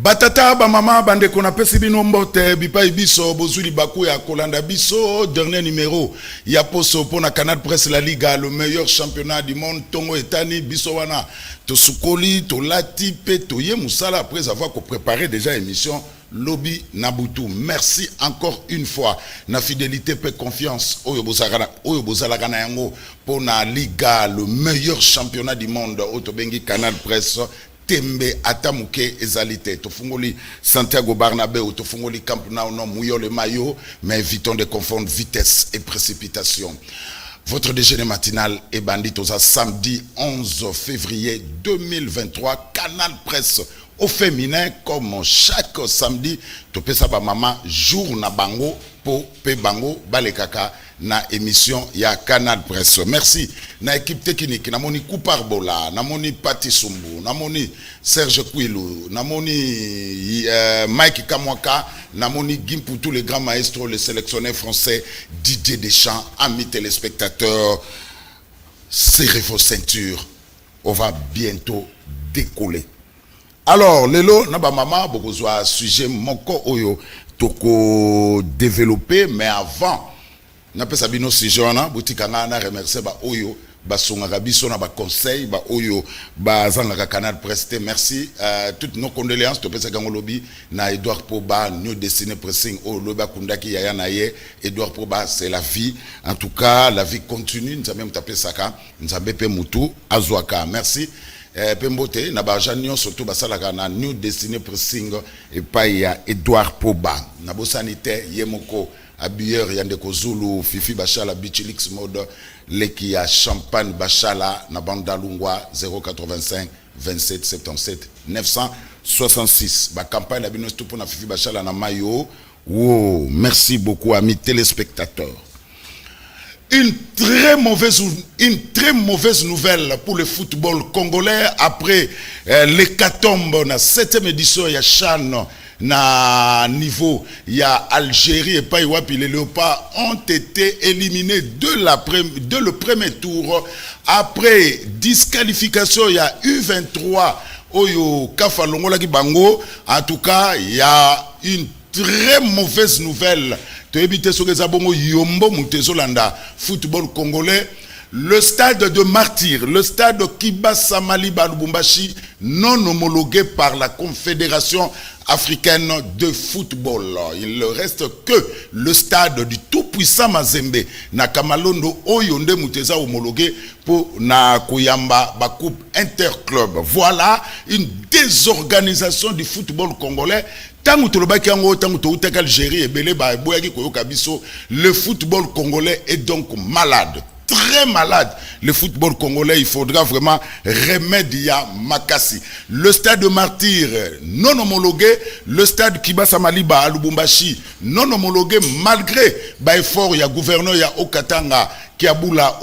Batata ba mama bande qu'on appelle bino mbote bipa biso bozuli baku ya kolanda biso dernier numéro ya poso pour na Canal Presse La Liga, le meilleur championnat du monde. Tongo etani biso wana to sukoli to lati pe to ye musala après avoir préparé déjà émission Lobby Nabutu. Merci encore une fois na fidélité pe confiance oyo bozala kana yango pour na Liga, le meilleur championnat du monde. Otobengi Canal Presse Tembe atamuke ezalité tofungoli Santiago Bernabéu tofungoli Camp Nou non mouillons le maillot, mais évitons de confondre vitesse et précipitation. Votre déjeuner matinal est bandit aux samedi 11 février 2023. Canal Presse au féminin comme chaque samedi topesa ba mama jour na bango po pe bango balekaka na émission ya Canal Presse. Merci na équipe technique namoni Couparbola, namoni Pati Sumbu, namoni Serge Kouilou, namoni Mike Kamwaka, namoni Gimpou, tous les grands maestros, les sélectionneurs français, Didier Deschamps, amis téléspectateurs, serrez vos ceintures, on va bientôt décoller. Alors, lelo naba mama bokozwa sujet moko oyo toko développer, mais avant na pesa bino sujet wana botikanga na remercier ba oyo basongaka biso na ba conseil ba oyo bazangaka Canal Presse. Merci, toutes nos condoléances to pesa kango lobi na Edouard Poba New Destiné Pressing o loba kundaki yaya na ye. Edouard Poba, c'est la vie, en tout cas la vie continue, nous avons tapé saka nous avons pe mutu azwaka. Merci. Pembote na bajanyo surtout basalaka na New Destiné Pressing et pa ya Edouard Poba na bo sanitaire yemoko habilleur yandeko Zulu Fifi Bachala Bichilix mode leki ya champagne Bachala na bandalungwa 085 27 77 966 ba campagne la bino pour na Fifi Bachala na mayo. Oh, merci beaucoup amis téléspectateurs. Une très mauvaise nouvelle pour le football congolais après l'hécatombe na 7e édition ya CHAN na niveau ya Algérie et pas Iwapi. Les Léopards ont été éliminés de le premier tour après disqualification il y a U23 oyo Kafa Longola ki bango. En tout cas, il y a une très mauvaise nouvelle. Football congolais, le stade de Martyr, le stade Kibasa Maliba Lubumbashi, non homologué par la Confédération africaine de football. Il ne reste que le stade du tout-puissant Mazembe, na Kamalondo Oyonde Muteza homologué pour na Koyamba ba coupe interclub. Voilà une désorganisation du football congolais. Le football congolais est donc malade, très malade. Le football congolais, il faudra vraiment remédier Makassi. Le stade de Martyr non homologué, le stade Kibasa Maliba à Lubumbashi non homologué malgré effort ya gouverneur ya Okatanga Kiabula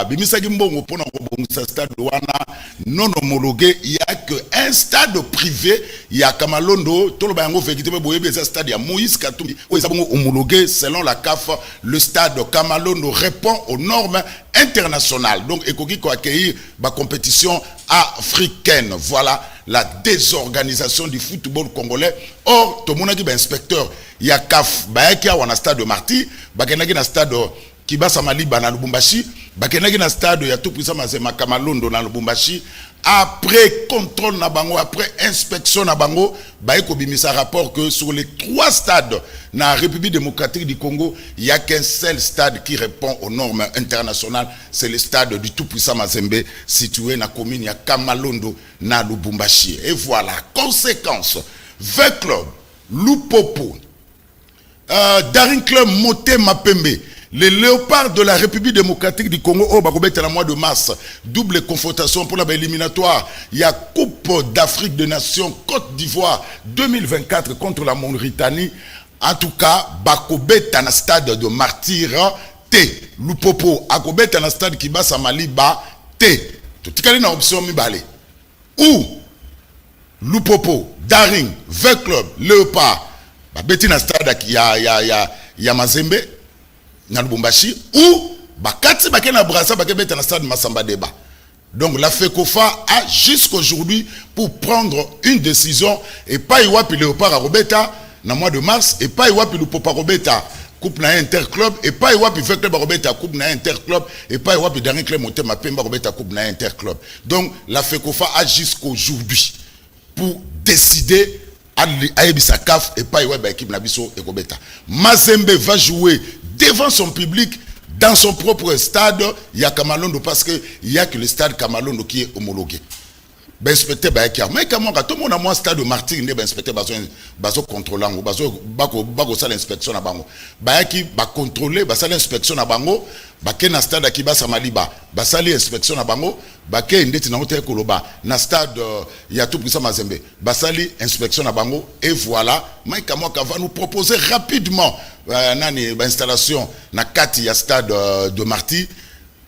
Bimisa Gimbongo pour un stade non homologué. Il n'y a qu'un stade privé, il y a Kamalondo, tout le monde fait stade, il y a Moïse Katumbi, homologué selon la CAF. Le stade Kamalondo répond aux normes internationales. Donc, Ekoki a accueilli la compétition africaine. Voilà la désorganisation du football congolais. Or, tout le monde a inspecteur, il y a CAF, il y a un stade de Marty, il y a un stade Kibasa Maliba na Lubumbashi, bakenaki na stade ya tout puissant Mazema Kamalondo na Lubumbashi. Après contrôle na bango, après inspection na bango, baeko bimisa rapport que sur les 3 stades na République démocratique du Congo, il n'y a qu'un seul stade qui répond aux normes internationales, c'est le stade du tout puissant Mazembe situé na commune ya Kamalondo na Lubumbashi. Et voilà, conséquence, 20 clubs, Lupopo, Daring Club Moté Mapembe, les Léopards de la République démocratique du Congo, au mois de mars, double confrontation pour l'éliminatoire. Il y a Coupe d'Afrique des Nations Côte d'Ivoire 2024 contre la Mauritanie. En tout cas, Bakobeta na stade de Martyr T. Lupopo, Akobeta na stade Kibasa Maliba T. Tout est na option mibale. Ou Lupopo, Daring, 20 clubs, Léopard, Beti na stade ya Mazembe. Na Lubumbashi ou bakati bakena brasa bakebeta na stade Masamba Deba Donc la FECOFA a jusqu'aujourd'hui pour prendre une décision et pas Iwapi Léopard à Robeta dans le mois de mars et pas Iwapi Lupopa Robeta coupe na interclub et pas Iwapi fait club Robeta coupe na interclub et pas Iwapi dernier club monté ma pemba Robeta coupe na interclub. Donc la FECOFA a jusqu'aujourd'hui pour décider à Ebisa CAF et pas Iwapi équipe Nabiso et Robeta. Mazembe va jouer devant son public dans son propre stade, il y a Kamalondo parce qu'il n'y a que le stade Kamalondo qui est homologué. Ben inspecteur Bayakia, mais comment tout le monde a moins stade de Martyr, ben inspecteur baso contrôlant, baso ça l'inspection à bango. Bayaki ba contrôler, ba ça l'inspection à bango, ba ken na stade akiba samaliba, ba ça l'inspection à bango, ba ken ndeti na hotel koloba, na stade ya tout pour ça Mazembe, ba ça l'inspection à bango et voilà, mais comment va nous proposer rapidement nani ba installation na kati ya stade de Martyr,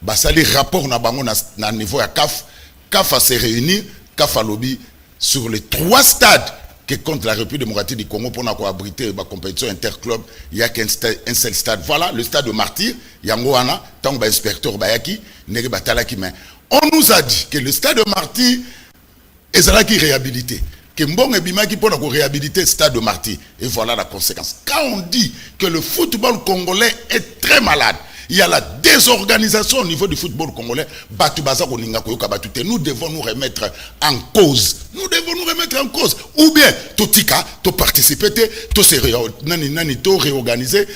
ba ça les rapport na bango na niveau ya CAF, CAF a se réunir CAF a lobby sur les 3 stades que compte la République démocratique du Congo pour abriter la compétition interclub. Il n'y a qu'un seul stade. Voilà, le stade de Martyr, Yangoana, tant que inspecteur Bayaki, Nere Batalaki. On nous a dit que le stade de Martyr est réhabilité. Que Mbong et Bimaki pour réhabiliter le stade de Martyr. Et voilà la conséquence. Quand on dit que le football congolais est très malade, il y a la désorganisation au niveau du football congolais. Nous devons nous remettre en cause. Nous devons nous remettre en cause. Ou bien, Totika, to participer, to réorganiser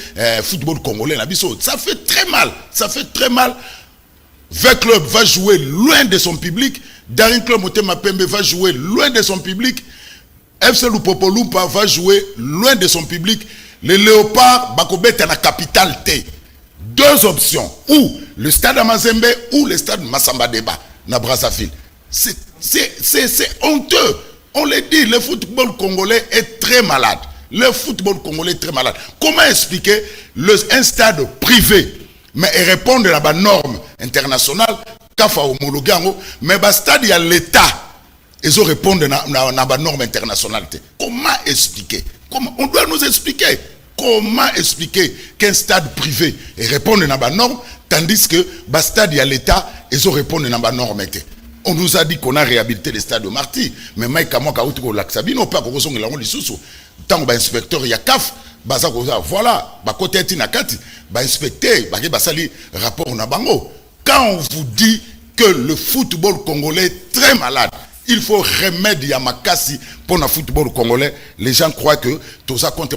football congolais. Ça fait très mal. Ça fait très mal. Le club va jouer loin de son public. Darin Club Motema Pembe va jouer loin de son public. FC Lupopo Lumpa va jouer loin de son public. Les Léopards, Bakobet est la capitale T. 2 options, ou le stade Amazembe ou le stade Massamba Deba, na Brazzaville. C'est honteux. On le dit, le football congolais est très malade. Le football congolais est très malade. Comment expliquer un stade privé, mais il répond à la norme internationale, CAF a homologué, mais le stade, il y a l'État, ils ont répondu à la norme internationale. Comment expliquer? On doit nous expliquer. Comment expliquer qu'un stade privé répond à la norme, tandis que le stade il y a l'État, ils ont répondu à la norme. On nous a dit qu'on a réhabilité le stade de Martyr, mais Maïka Moka Outiko Laksabino, pas qu'on a dit sous tant que l'inspecteur Yakaf, voilà, côté Tinakati, inspecter, basali rapport na bango. Quand on vous dit que le football congolais est très malade, il faut remettre Yamakasi pour le football congolais. Les gens croient que tout ça compte.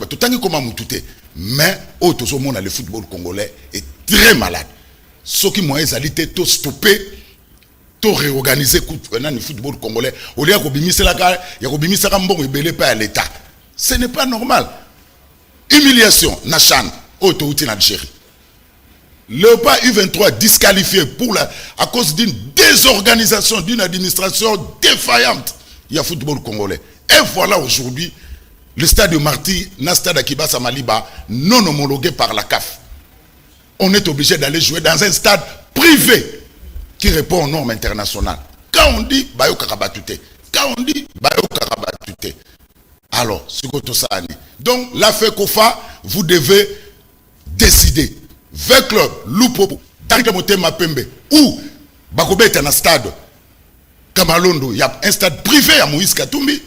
Mais le football congolais est très malade. Ceux qui m'ont exalité, tout stopper, tout réorganiser le football congolais. Au lieu de à l'État. Ce n'est pas normal. Humiliation, Nachan, autorité en Algérie. Léopard U23 disqualifié à cause d'une désorganisation, d'une administration défaillante. Il y a football congolais. Et voilà aujourd'hui, le stade de Martyr, le stade d'Akiba Samaliba, non homologué par la CAF. On est obligé d'aller jouer dans un stade privé qui répond aux normes internationales. Quand on dit Bayo Karabatute, quand on dit Bayo Karabatute, alors, c'est quoi tout ça? Donc, la FECOFA, vous devez décider. 20 clubs, Lupopo, Tanke Motema Pembe, ou Bakobe est un stade, Kamalondo, il y a un stade privé à Moïse Katumbi,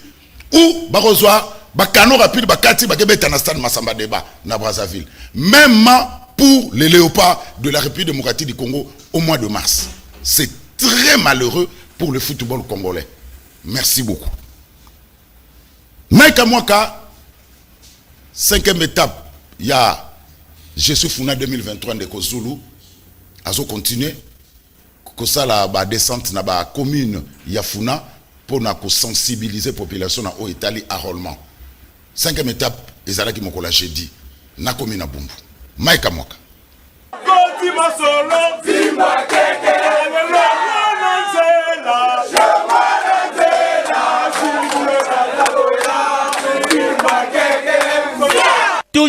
ou Barozwa, Bakano Rapide, Bakati, Bakebe est un stade Massamba Deba, na Brazzaville. Même pour les léopards de la République démocratique du Congo au mois de mars. C'est très malheureux pour le football congolais. Merci beaucoup. Maïka Mwaka, 5e étape, il y a Je suis Funa 2023 de Kozulu. Azo continuer. Ça la descente na ba commune Yafuna pour sensibiliser la population en Italie à Rollement. 5e étape, ezala ki mokola jeudi na commune na Bumbu. Maïka Mwaka.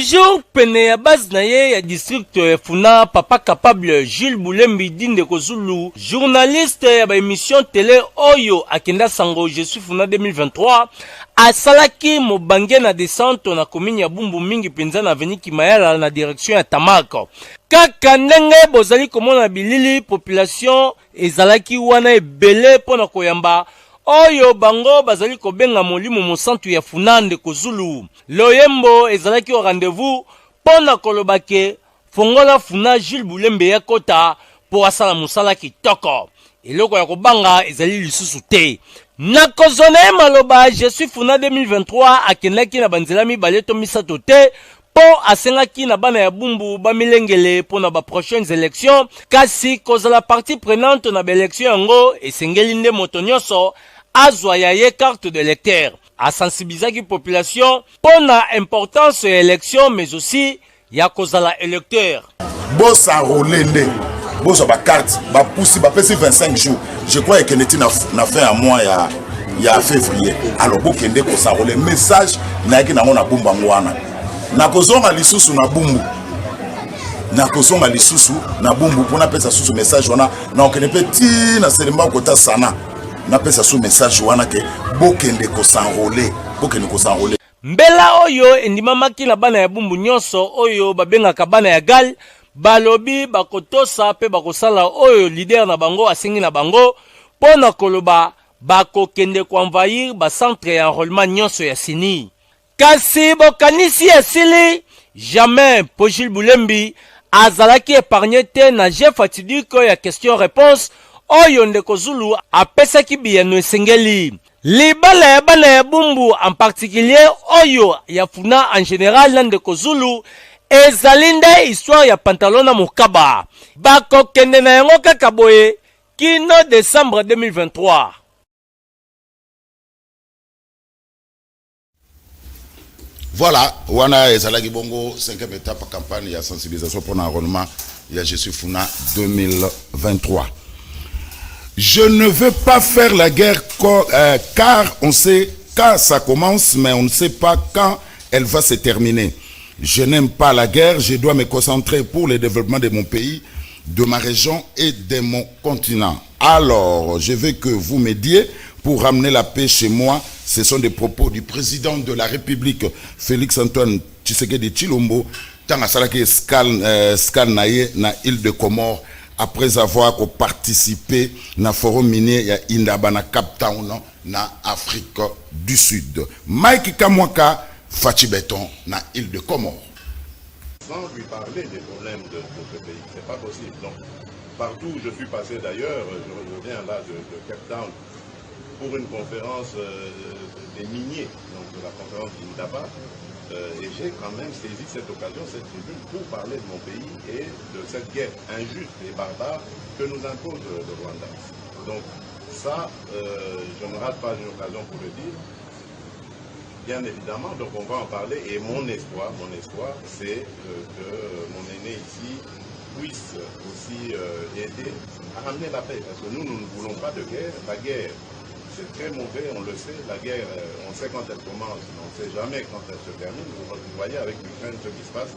Toujours pene ya base na ye ya district Funa papa capable Jules Boulembi Dinde Kozulu, journaliste ya ba émission télé Oyo akenda sango Je suis Funa 2023, asalaki mobange na descente na commune ya Bumbu mingi penza na avenue Kimayala na direction ya Tamako. Kaka ndenge bozali komona bilili population ezalaki wana ebele pona koyamba Oyo bango bazali kobenga molimo mosantu ya Funande Kozulu. Loyembo ezalaki au rendez-vous pona kolobake fongola Funa Jules Boulembe ya kota po asala musala kitoko. Eloko ya kobanga ezali lisusu te. Nakozone maloba Je suis Funa 2023 akendaki na banzela mibale to misato te po asengaki na bana ya Bumbu bamilengele pona ba prochaines élections kasi kozala partie prenante na ba élection yango esengeli nde moto nyonso azwa ya ye carte de lecteur. A sensibiliser la population pour l'importance de l'élection, mais aussi ya kozala électeur. Bossa rolende, bossa ba carte, ba poussi, ba pesi 25 jours. Je crois que n'était na fait un mois ya février. Alors bokende ko sa roler message na ki na ngona bumba ngwana. Na kozonga lisusu na bumbu. Na kozonga lisusu na bumbu pour na pesa susu message wana na okene petit na selemba kota sana. Na pesa sous message wana ke bokende ko s'enrôler, bokende ko s'enrôler. Mbela oyo endimamaki na bana ya Bumbu nyonso oyo babengaka bana ya gal balobi bakotosa pe bakosala oyo leader na bango asengi na bango pona koloba bakokende ko envahir ba centre ya enrôlement nyonso ya sini. Kasi bokanisi esili jamais po Jules Boulembi azalaki épargné te na jeu fatidique ya question-réponse Oyo Ndeko Zulu apesaki biyano esengeli. Libala ya bana ya Bumbu en particulier Oyo ya Funa en général na Ndeko Zulu ezalinde histoire ya pantalon na mokaba. Bako kende na yango kaka boye kino décembre 2023. Voilà, wana ezalaki bongo 5e étape campagne ya sensibilisation pour l'enrôlement ya Je suis Funa 2023. Je ne veux pas faire la guerre car on sait quand ça commence, mais on ne sait pas quand elle va se terminer. Je n'aime pas la guerre, je dois me concentrer pour le développement de mon pays, de ma région et de mon continent. Alors, je veux que vous m'aidiez pour ramener la paix chez moi. Ce sont des propos du président de la République, Félix Antoine Tshisekedi Tshilombo, tant à Salake Skal Naye, na île de Comores, après avoir participé na forum minier ya Indabana Cap Town na Afrique du Sud. Mike Kamwaka, Fachi Béton na île de Comores. Sans lui parler des problèmes de ce pays, c'est pas possible. Donc, partout où je suis passé d'ailleurs, je reviens là de Cape Town pour une conférence des miniers, donc de la conférence d'Indaba. Et j'ai quand même saisi cette occasion, cette tribune, pour parler de mon pays et de cette guerre injuste et barbare que nous impose le Rwanda. Donc ça, je ne rate pas une occasion pour le dire. Bien évidemment, donc on va en parler. Et mon espoir, c'est que mon aîné ici puisse aussi aider à ramener la paix. Parce que nous ne voulons pas de guerre. La guerre, c'est très mauvais, on le sait. La guerre, on sait quand elle commence, mais on ne sait jamais quand elle se termine. Vous voyez avec l'Ukraine ce qui se passe.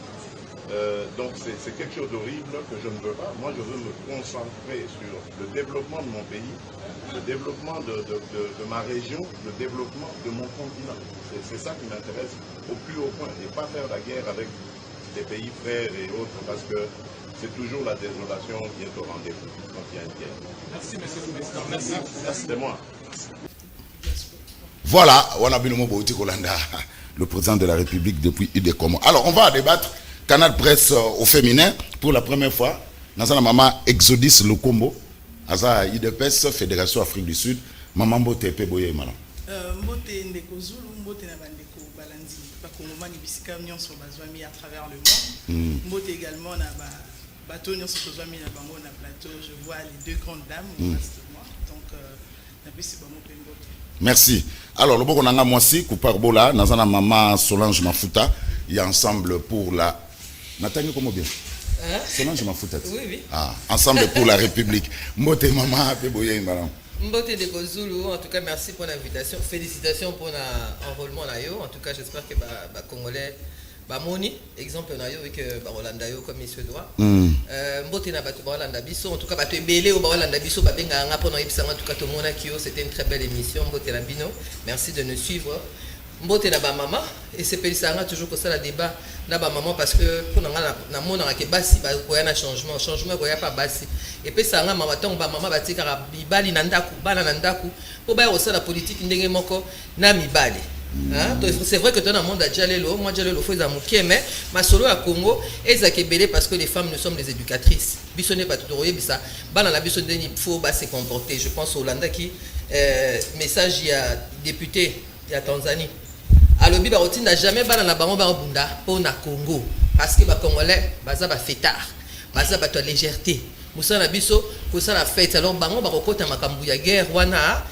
Donc c'est quelque chose d'horrible que je ne veux pas. Moi, je veux me concentrer sur le développement de mon pays, le développement de ma région, le développement de mon continent. C'est ça qui m'intéresse au plus haut point. Et pas faire la guerre avec des pays frères et autres, parce que c'est toujours la désolation qui est au rendez-vous quand il y a une guerre. Merci, monsieur le ministre. Merci. C'est moi. Voilà, le président de la République depuis Idékomo. Alors, on va débattre. Canal Presse au féminin, pour la première fois. Dans la maman Exodus Lukombo, Aza IDPS, Fédération Afrique du Sud. Maman Mbote Peboye Malan. Mbote Ndeko Zulu, Mbote Nabandeko Balandi, Bakongomani Bisika Nyonso Bazwami à travers le monde. Mbote également na bateau Nyonso Bazwami na bango na plateau. Je vois les deux grandes dames en face de moi. Donc, c'est bon Mbote. Merci. Alors, le bon on a moi aussi, Kouparbola, Nazana Maman Solange Mafuta, il y a ensemble pour la. Nathalie, comment bien? Solange Mafuta. Oui, oui. Ah, ensemble pour la République. Mbote Maman, Peboye Malan. Mbote Ndeko Zulu, en tout cas, merci pour l'invitation. Félicitations pour l'enrôlement là. En tout cas, j'espère que les Congolais bamoni exemple na yo que Rolanda yo comme monsieur doit mbote na bato Rolanda biso en tout cas bato ebele au Rolanda biso babenga nga pona yebisanga en tout cas to mona kio c'était une très belle émission mbote na bino merci de nous suivre mbote na ba maman et c'est pelisanga toujours que ça la débat na ba maman parce que pour na mona ke basi ba ko na changement ko ya pas basi et puis ça nga mama tong ba maman batika bibali na ndaku bana na ndaku po ba yo la politique ndenge moko na mibali. Hein? C'est vrai que dans le monde à Djalelo, moi Djalelo faut les mais ma solo à Congo est zakebele parce que les femmes nous sommes les éducatrices. Bissonné pas tout royer bisa. Bana la bissonné il faut se comporter. Je pense au Hollanda qui message il y a député il y a Tanzanie. Alors bi ba rotina jamais bana la bango ba bunda pour na Congo parce que ba congolais baza ba fêtard. Baza ba to légèreté. Musa na biso pour ça la fête alors bango ba kokota makambu ya guerre wana.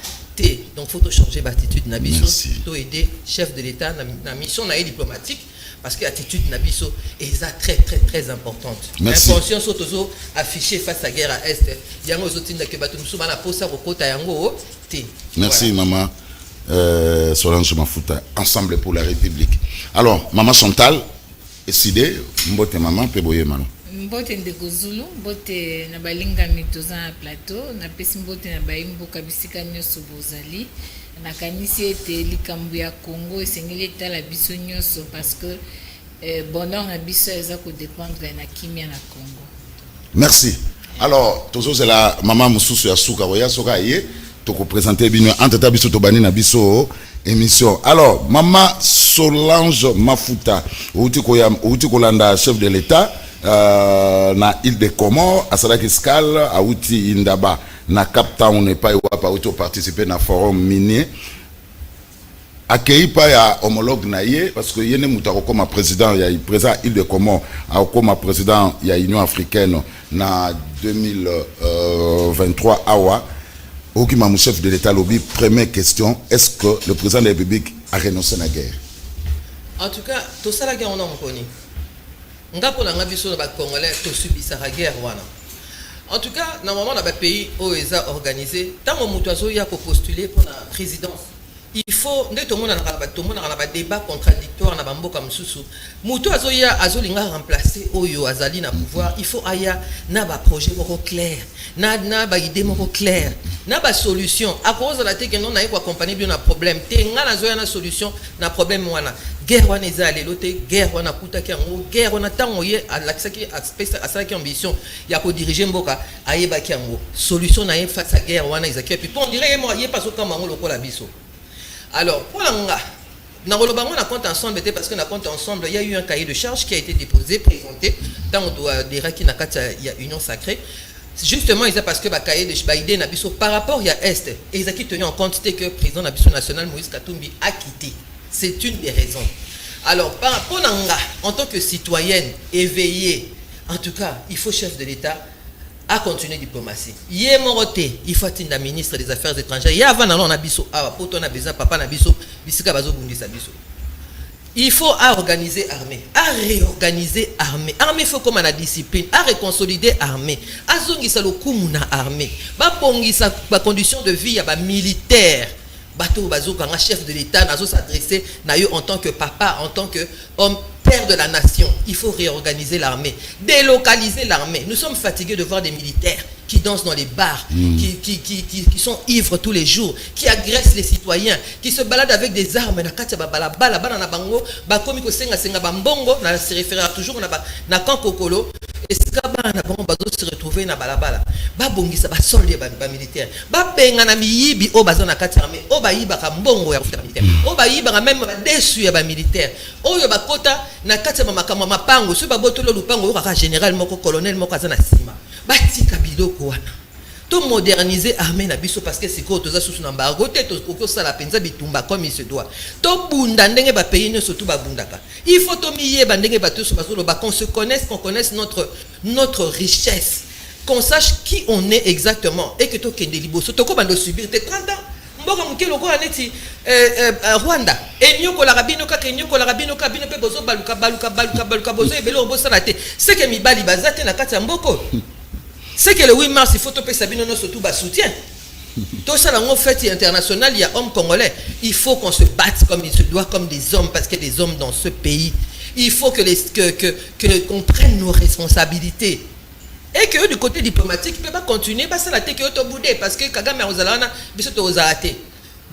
Donc, il faut changer l'attitude Nabiso, pour aider chef de l'État dans la mission diplomatique, parce que l'attitude Nabiso est très très très importante. L'intention sont affichée face à la guerre à Est. Il y a des autres qui merci maman Solange Mafuta, Ensemble pour la République. Alors, maman Chantal, décidé, mbote maman, peboye maman. Mbote ndeko Zulu, mbote na balinga mitoza na plateau, na pesi mbote na baimbo kabisika nyoso bozali, na kanisi ete likambu ya Congo esengeli etala biso nyoso parce que bonheur na biso eza ko dépendre na kimia na Congo. Merci. Alors, tozo c'est la maman mususu ya suka ya soka ye to ko présenter bino entre biso to bani na biso émission. Alors, maman Solange Mafuta, outi ko landa chef de l'État na île de Comores à Sadak Escale à Outi Indaba na Cap Town et pas wapa auto participer na forum minier accueilli pas ya homologue na ye parce que yene mutako comme président ya président île de Comores comme président ya Union africaine na 2023 awa aucun mamou chef de l'état lobby. Première question, est-ce que le président de la République a renoncé à la guerre? En tout cas tout ça la guerre on a connu. Ngapo na ngabiso na ba congolais to subisa la guerre wana. En tout cas, normalement dans le pays où ils ont organisé, tant que mutu azoya ko postuler pour la présidence, il faut ne tout le monde na débat contradictoire na bamboka msusu. Mutu azoya azolinga remplacer oyo azali na pouvoir, il faut aya na ba projet moko clair, na ba idée moko clair, na ba solution. À cause de la teke non na ko accompagner bien na problème, te nga azoya na solution na problème wana. Guerre wana eza lelote, guerre wana kutaki yango, guerre wana tango ye alakisaki asalaki ambition ya ko diriger mboka ayebaki yango. Solution na ye face à guerre wana ezaki et puis on dirait moi ye paso kama ngo lokola biso. Alors pour nga na rolobango na compte ensemble parce que na compte ensemble il y a eu un cahier de charge qui a été déposé présenté dans on doit dire qu'il il y a union sacrée. Justement, ils parce que cahier de idée na biso par rapport il y a Est et ils ont tenu en compte que le président nabiso national Moïse Katumbi a quitté. C'est une des raisons. Alors, par rapport à nga, en tant que citoyenne éveillée, en tout cas, il faut chef de l'État à continuer la diplomatie. Yé moroté, il faut être ministre des Affaires étrangères. Il y a avant on a biso, poto na besoin, papa na biso, bisika bazo bundisa biso. Il faut organiser armée, à réorganiser armée. Armée faut comme la discipline, à réconsolider armée. À zongisa le kumuna armée. Ba pongisa ba condition de vie ya ba militaire. Bateau Bazouk, un chef de l'État, n'a s'adresser en tant que papa, en tant que homme, père de la nation. Il faut réorganiser l'armée, délocaliser l'armée. Nous sommes fatigués de voir des militaires qui dansent dans les bars, qui sont ivres tous les jours, qui agressent les citoyens, qui se baladent avec des armes. Se référera toujours na Kankokolo. Et ce qu'on se retrouver na balabala ba bongisa ba solde ba militaire ba penga na miyibi o bazana kati armée o ba yiba ka mbongo ya kufuta militaire o ba yiba même ba desu ya ba militaire o yo ba kota na kati ya makama mapango so ba botolo lupango ka général moko colonel moko azana sima ba tika biloko wana to moderniser armée na biso parce que c'est quoi toza sous embargo te to ko sala penza bitumba comme il se doit to bunda ndenge ba pays ne surtout ba bundaka il faut to miye ba ndenge ba to so ba qu'on se connaisse, qu'on connaisse notre richesse, qu'on sache qui on est exactement et que to kende liboso to ko bando subir te 30 ans mboka mukelo ko aneti Rwanda enyoko la rabino ka kenyoko la rabino ka bino pe bozo baluka bozo ebelo bozo la te c'est que mibali bazate na kati ya mboko. C'est que le 8 mars, il faut que Sabino surtout soutien. Tout ça, dans fête internationale, il y a hommes congolais. Il faut qu'on se batte comme il se doit, comme des hommes, parce qu'il y a des hommes dans ce pays. il faut qu'on prenne nos responsabilités. Et que du côté diplomatique, il ne peut pas continuer, ça la tête qui est au bout parce que Kagame a ozalana, biso aux athées.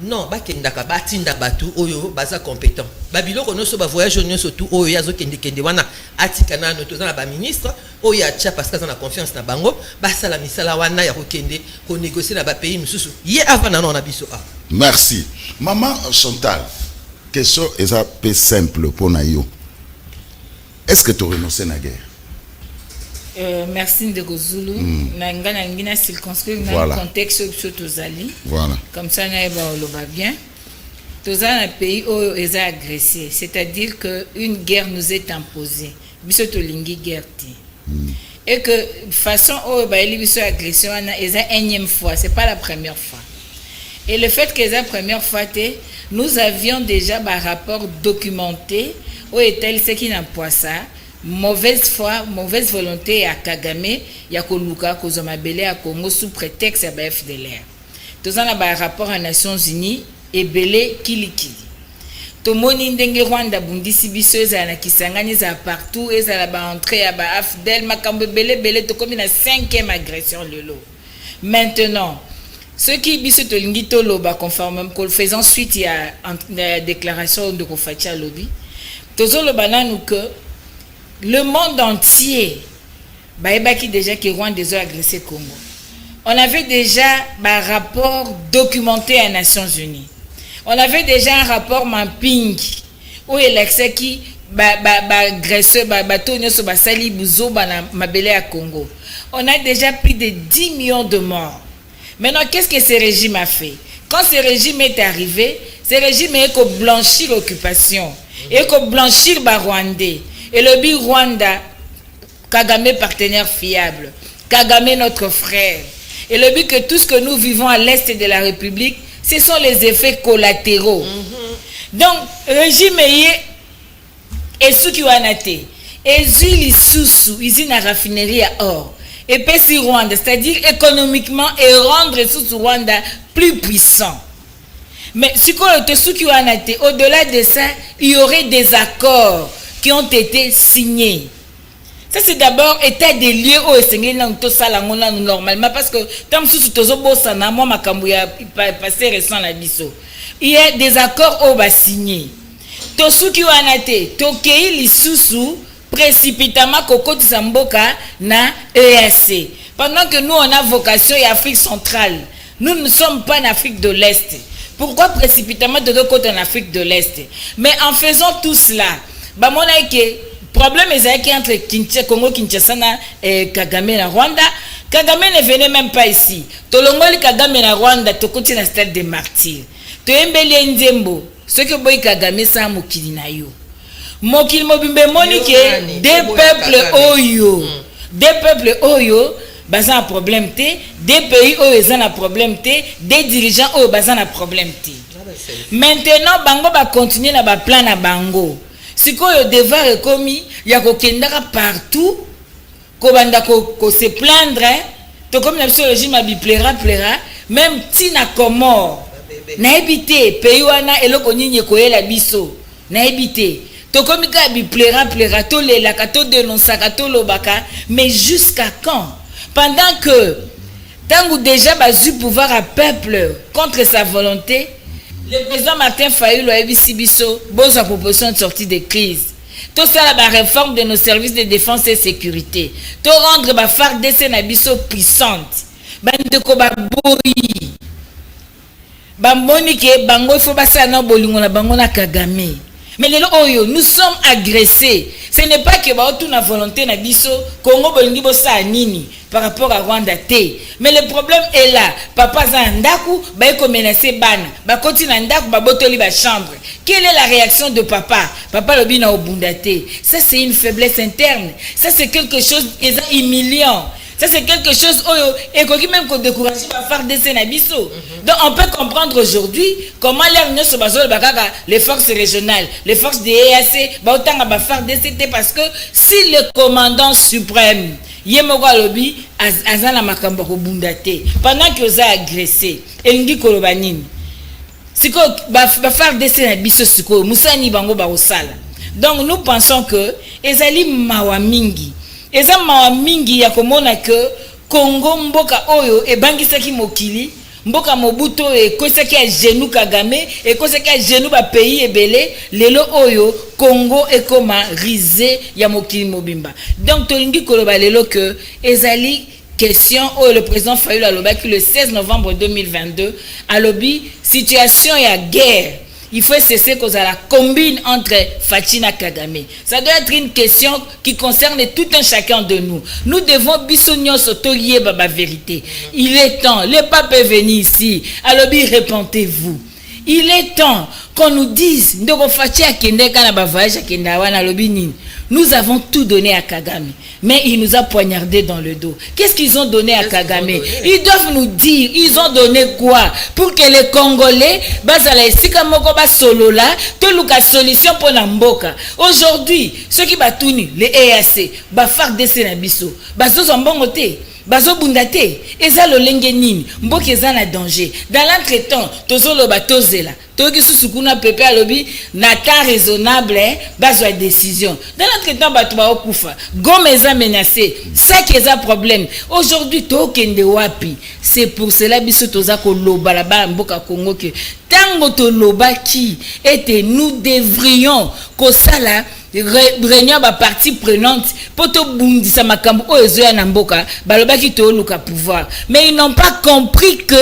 Non, bakendaka batinda batu oyo baza compétent. Babilo kono so ba voyage onyo surtout oyo yazo kende wana atikana no tozana ba ministre oyo acha parce que na confiance na bango basala misala wana ya kokende ko négocier na ba pays mususu. Ye avant na biso a. Merci. Maman Chantal, question est un peu simple pour Nayo. Est-ce que tu renonces à la guerre? Merci de Zulu. Nangana circonscrire dans le contexte Tozali. Voilà. Comme ça, on va bien. Tozali un pays où ils ont agressé. C'est-à-dire qu'une guerre nous est imposée. Biso tolingi guerre. Et que façon où ils ont agressé, ils ont énième fois. C'est pas la première fois. Et le fait que c'est la première fois, nous avions déjà un rapport documenté où était ce qui n'a pas ça. Mauvaise foi, mauvaise volonté à Kagame, ya koluka kozomabele à Congo sous prétexte à FDLR. Tous en a un rapport aux Nations Unies et belé kilikili. Tomoni ndenge Rwanda bundisi biso ezala kisangani za partout ezala ba entrée à ba AFDL makambo belé to comme la 5e agression lelo. Maintenant, ceux qui biso to lingi to loba conformément faisant suite à la déclaration de Kofacha Lobby. Tozolo bananu que le monde entier, qui déjà qui Rwanda a agressé Congo. On avait déjà un rapport documenté à Nations Unies. On avait déjà un rapport mapping où il accès qui agressé sali buzo mabele à Congo. On a déjà plus de 10 millions de morts. Maintenant, qu'est-ce que ce régime a fait? Quand ce régime est arrivé, ce régime est que blanchir l'occupation et que blanchir Rwandais. Et le but Rwanda, Kagame partenaire fiable, Kagame notre frère. Et le but que tout ce que nous vivons à l'est de la République, ce sont les effets collatéraux. Donc, régime est ce qui a été. Et les sous usine à raffinerie à or. Et puis si Rwanda, c'est-à-dire économiquement, et rendre sous Rwanda plus puissant. Mais ce qui a été, au-delà de ça, il y aurait des accords qui ont été signés. Ça c'est d'abord état des lieux où normalement parce que tant sous passé récent la biso. Il y a des accords au bas signés. To suki wanate to kei lisusu précipitamment koko tsamboka na EAC. Pendant que nous on a vocation à Afrique centrale, nous ne sommes pas en Afrique de l'Est. Pourquoi précipitamment de deux côtés en Afrique de l'Est? Mais en faisant tout cela, problème est entre Congo Kinshasa et Kagame na Rwanda. Kagame ne venait même pas ici. Tolongoli Kagame na Rwanda to continue na stade des martyrs. To embele nzembo ce que boy Kagame sa mokili na yo. Mokili mobimbe monike des peuples oyo bazan un problème té, des pays oyo ezan un problème té, des dirigeants oyo bazan un problème té. Maintenant bango ba continuer na ba plan na bango. Si quoi devoir est commis, il y a kokendaka partout, kobanda ko se plaindre, to comme le régime a plaira, même tina komor, na habité, pays wana eloko nini koyela biso, na habité. To comme ka plaira, to le la to dénonçaka to lobaka, mais jusqu'à quand? Pendant que tant déjà bazu pouvoir à peuple contre sa volonté. Le président Martin Fayulu a eu Sibiso, sa proposition de sortie de crise. Tout ça, la réforme de nos services de défense et sécurité. Tout rendre la FARDC Nabiso puissante. Bandeko baboyi. Bamboni ke bango il faut passer na bolingo na bango na Kagame. Mais nous sommes agressés. Ce n'est pas que tout na volonté na biso Congo bolingi bosa nini par rapport à Rwanda té. Mais le problème est là. Papa zandaku ba eko menacer bana. Ba koti na ndaku ba botoli ba chambre. Quelle est la réaction de papa? Papa lobi na obunda té. Ça c'est une faiblesse interne. Ça c'est quelque chose humiliant. Ça c'est quelque chose et qui même qu'on décourage à faire des sénabiso. Donc on peut comprendre aujourd'hui comment les forces régionales, les forces des EAC, va faire des CT parce que si le commandant suprême Yemoga Lobi azana makambo ko bundate pendant que ça agressé elingi kolobanini siko ba faire des sénabiso siko musani bango ba osala Donc nous pensons que ezali mawa mingi. Eza mawa mingi ya komona que Congo mboka oyo ebangisaki mokili. Mboka Mobutu ekosaki à genou Kagame ekosaki à genou ba pays ebele lelo oyo Congo ekoma risé ya mokili mobimba. Donc tolingi koloba lelo que ezali question où le président Fayulu alobaki le 16 novembre 2022 alobi situation ya guerre. Il faut cesser que la combine entre Fatina et Kagame. Ça doit être une question qui concerne tout un chacun de nous. Nous devons bisogner s'autorier la vérité. Il est temps. Le pape est venu ici. Alors, répentez-vous. Il est temps qu'on nous dise, nous avons tout donné à Kagame, mais il nous a poignardé dans le dos. Qu'est-ce qu'ils ont donné à Kagame? Ils doivent nous dire, ils ont donné quoi pour que les Congolais, solution pour Namboka. Aujourd'hui, ceux qui battent les EAC, FARDC Nabiso, bazo bundate eza lolenge nini mboka eza na danger dans l'entretemps tozolo batozela toki susukuna pepe alobi na temps raisonnable bazwa décision dans l'entretemps batu ba okufa Goma eza menacé ça qui est un problème aujourd'hui tokende wapi. C'est pour cela biso toza ko loba la ba mboka Congo que tango to loba qui était nous devrions ko sala réunion ba partie prenante poto bundisa makambo oezoya na mboka balobaki to luka pouvoir, mais ils n'ont pas compris que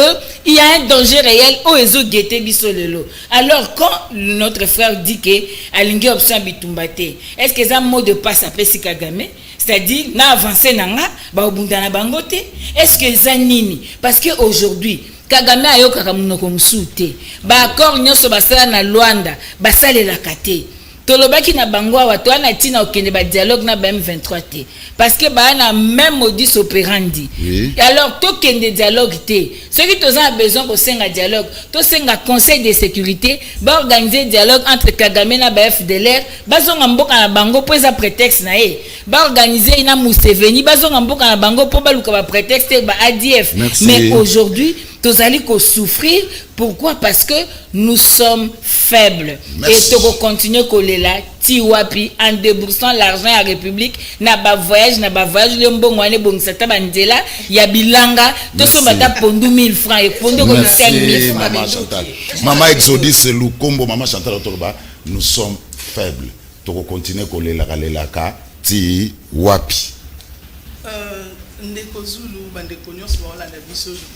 il y a un danger réel oezo gete biso lelo. Alors quand notre frère dit que alingi option bitumbate, est-ce que ça mot de passe à pesi Kagame, c'est-à-dire na avancer nanga ba obunda na bangote? Est-ce que ça nini? Parce que aujourd'hui Kagame ayokaka munoko musute ba accord nyonso basala na Luanda basale la kate tolobaki na bango watu ana tina okende ba dialogue na ba M23 te parce que ba na même modus operandi. Oui. Alors tokende dialogue te ceux qui ont besoin ko senga dialogue to senga conseil de sécurité ba organiser dialogue entre Kagame na ba FDLR bazonga mboka na bango po eza prétexte na e ba organiser na Museveni bazonga mboka na bango po ba luka ba prétexte ba ADF. Merci. Mais aujourd'hui tous allez souffrir. Pourquoi? Parce que nous sommes faibles. Merci. Et tu continuer coller là, tiwapi en déboursant l'argent à la République, n'a pas voyage, le mbongwane bongsata bandela, ya bilanga, tout ce matin pondu 1000 francs et pondu comme 5000 francs. Maman Chantal. Maman Exodus c'est Lukombo, Maman Chantal Otoroba, nous sommes faibles. Tu continuer coller là, ka tiwapi.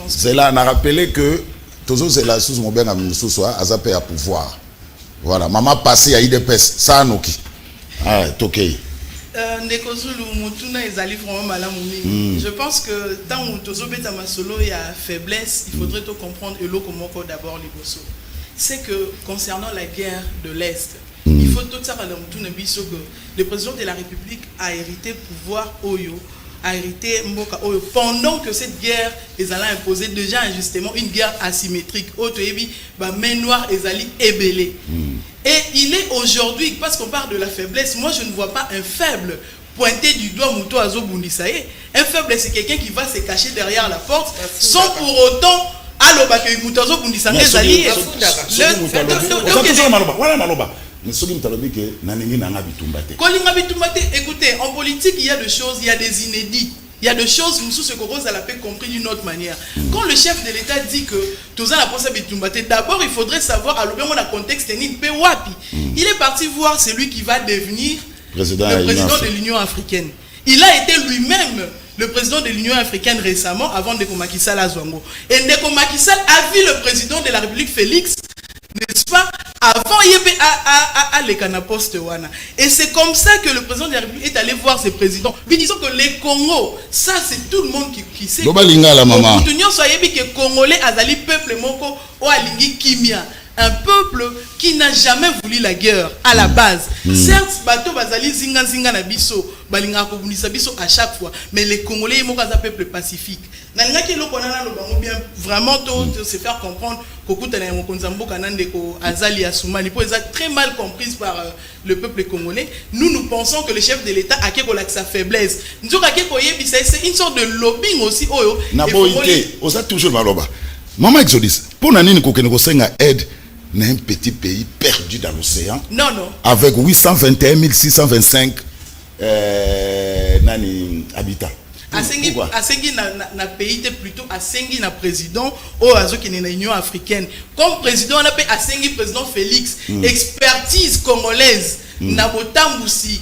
C'est là, on a rappelé que toujours c'est là sous mon bien à soit azapé à pouvoir. Voilà, maman passé à IDPS, ça noki. Ah, ok. Je pense que tant où tozo beta masolo il y a faiblesse, il faudrait tout comprendre et l'eau comment d'abord les bosso. C'est que concernant la guerre de l'Est, il faut tout ça que le président de la République a hérité pouvoir Oyo. A hérité Mboka Oyo pendant que cette guerre les allait imposer déjà injustement une guerre asymétrique Otoyebi ba main noire ezali ebélé. Et il est aujourd'hui, parce qu'on parle de la faiblesse, moi je ne vois pas un faible pointé du doigt Mouto Azo Bundisaye. Un faible c'est quelqu'un qui va se cacher derrière la porte sans pour autant aloba que Mouto Azo Bundisaye ezali écoutez, en politique, il y a des choses, il y a des inédits. Il y a des choses, nous ce qu'on a la paix compris d'une autre manière. Quand le chef de l'État dit que tout ça n'a pas d'abord, il faudrait savoir à l'objet de contexte il est parti voir celui qui va devenir le président de l'Union africaine. Il a été lui-même le président de l'Union africaine récemment, avant Ndeko Macky Sall à Zwango. Et Ndeko Macky Sall a vu le président de la République Félix, n'est-ce pas, avant à l'Ekanaposte Wana. Et c'est comme ça que le président de la République est allé voir ses présidents. Puis disons que les Congos, ça c'est tout le monde qui sait. Que Congolais azali peuple moko o alingi kimia. Un peuple qui n'a jamais voulu la guerre à la base. Certes, bateau bazali zinga na biso, balinga ko bunisa biso à chaque fois, mais les Congolais sont un peuple pacifique. Nalinga ki lo konana lo bango bien vraiment se faire comprendre kokuta na mokonzambo kanande ko azali asumani pour être très mal comprise par le peuple congolais. Nous pensons que le chef de l'État a quelque sa faiblesse. Nzoka ke koyebi c'est une sorte de lobbying aussi oyo. Na boité, osa toujours maloba. Maman Exodus, pour nani ko keneko senga aide n'est un petit pays perdu dans l'océan. Non, non. Avec 821 625 habitants. Asengi na pays plutôt asengi na président ou azoki na Union africaine. Comme président on appelle asengi président Félix. Expertise congolaise na botambusi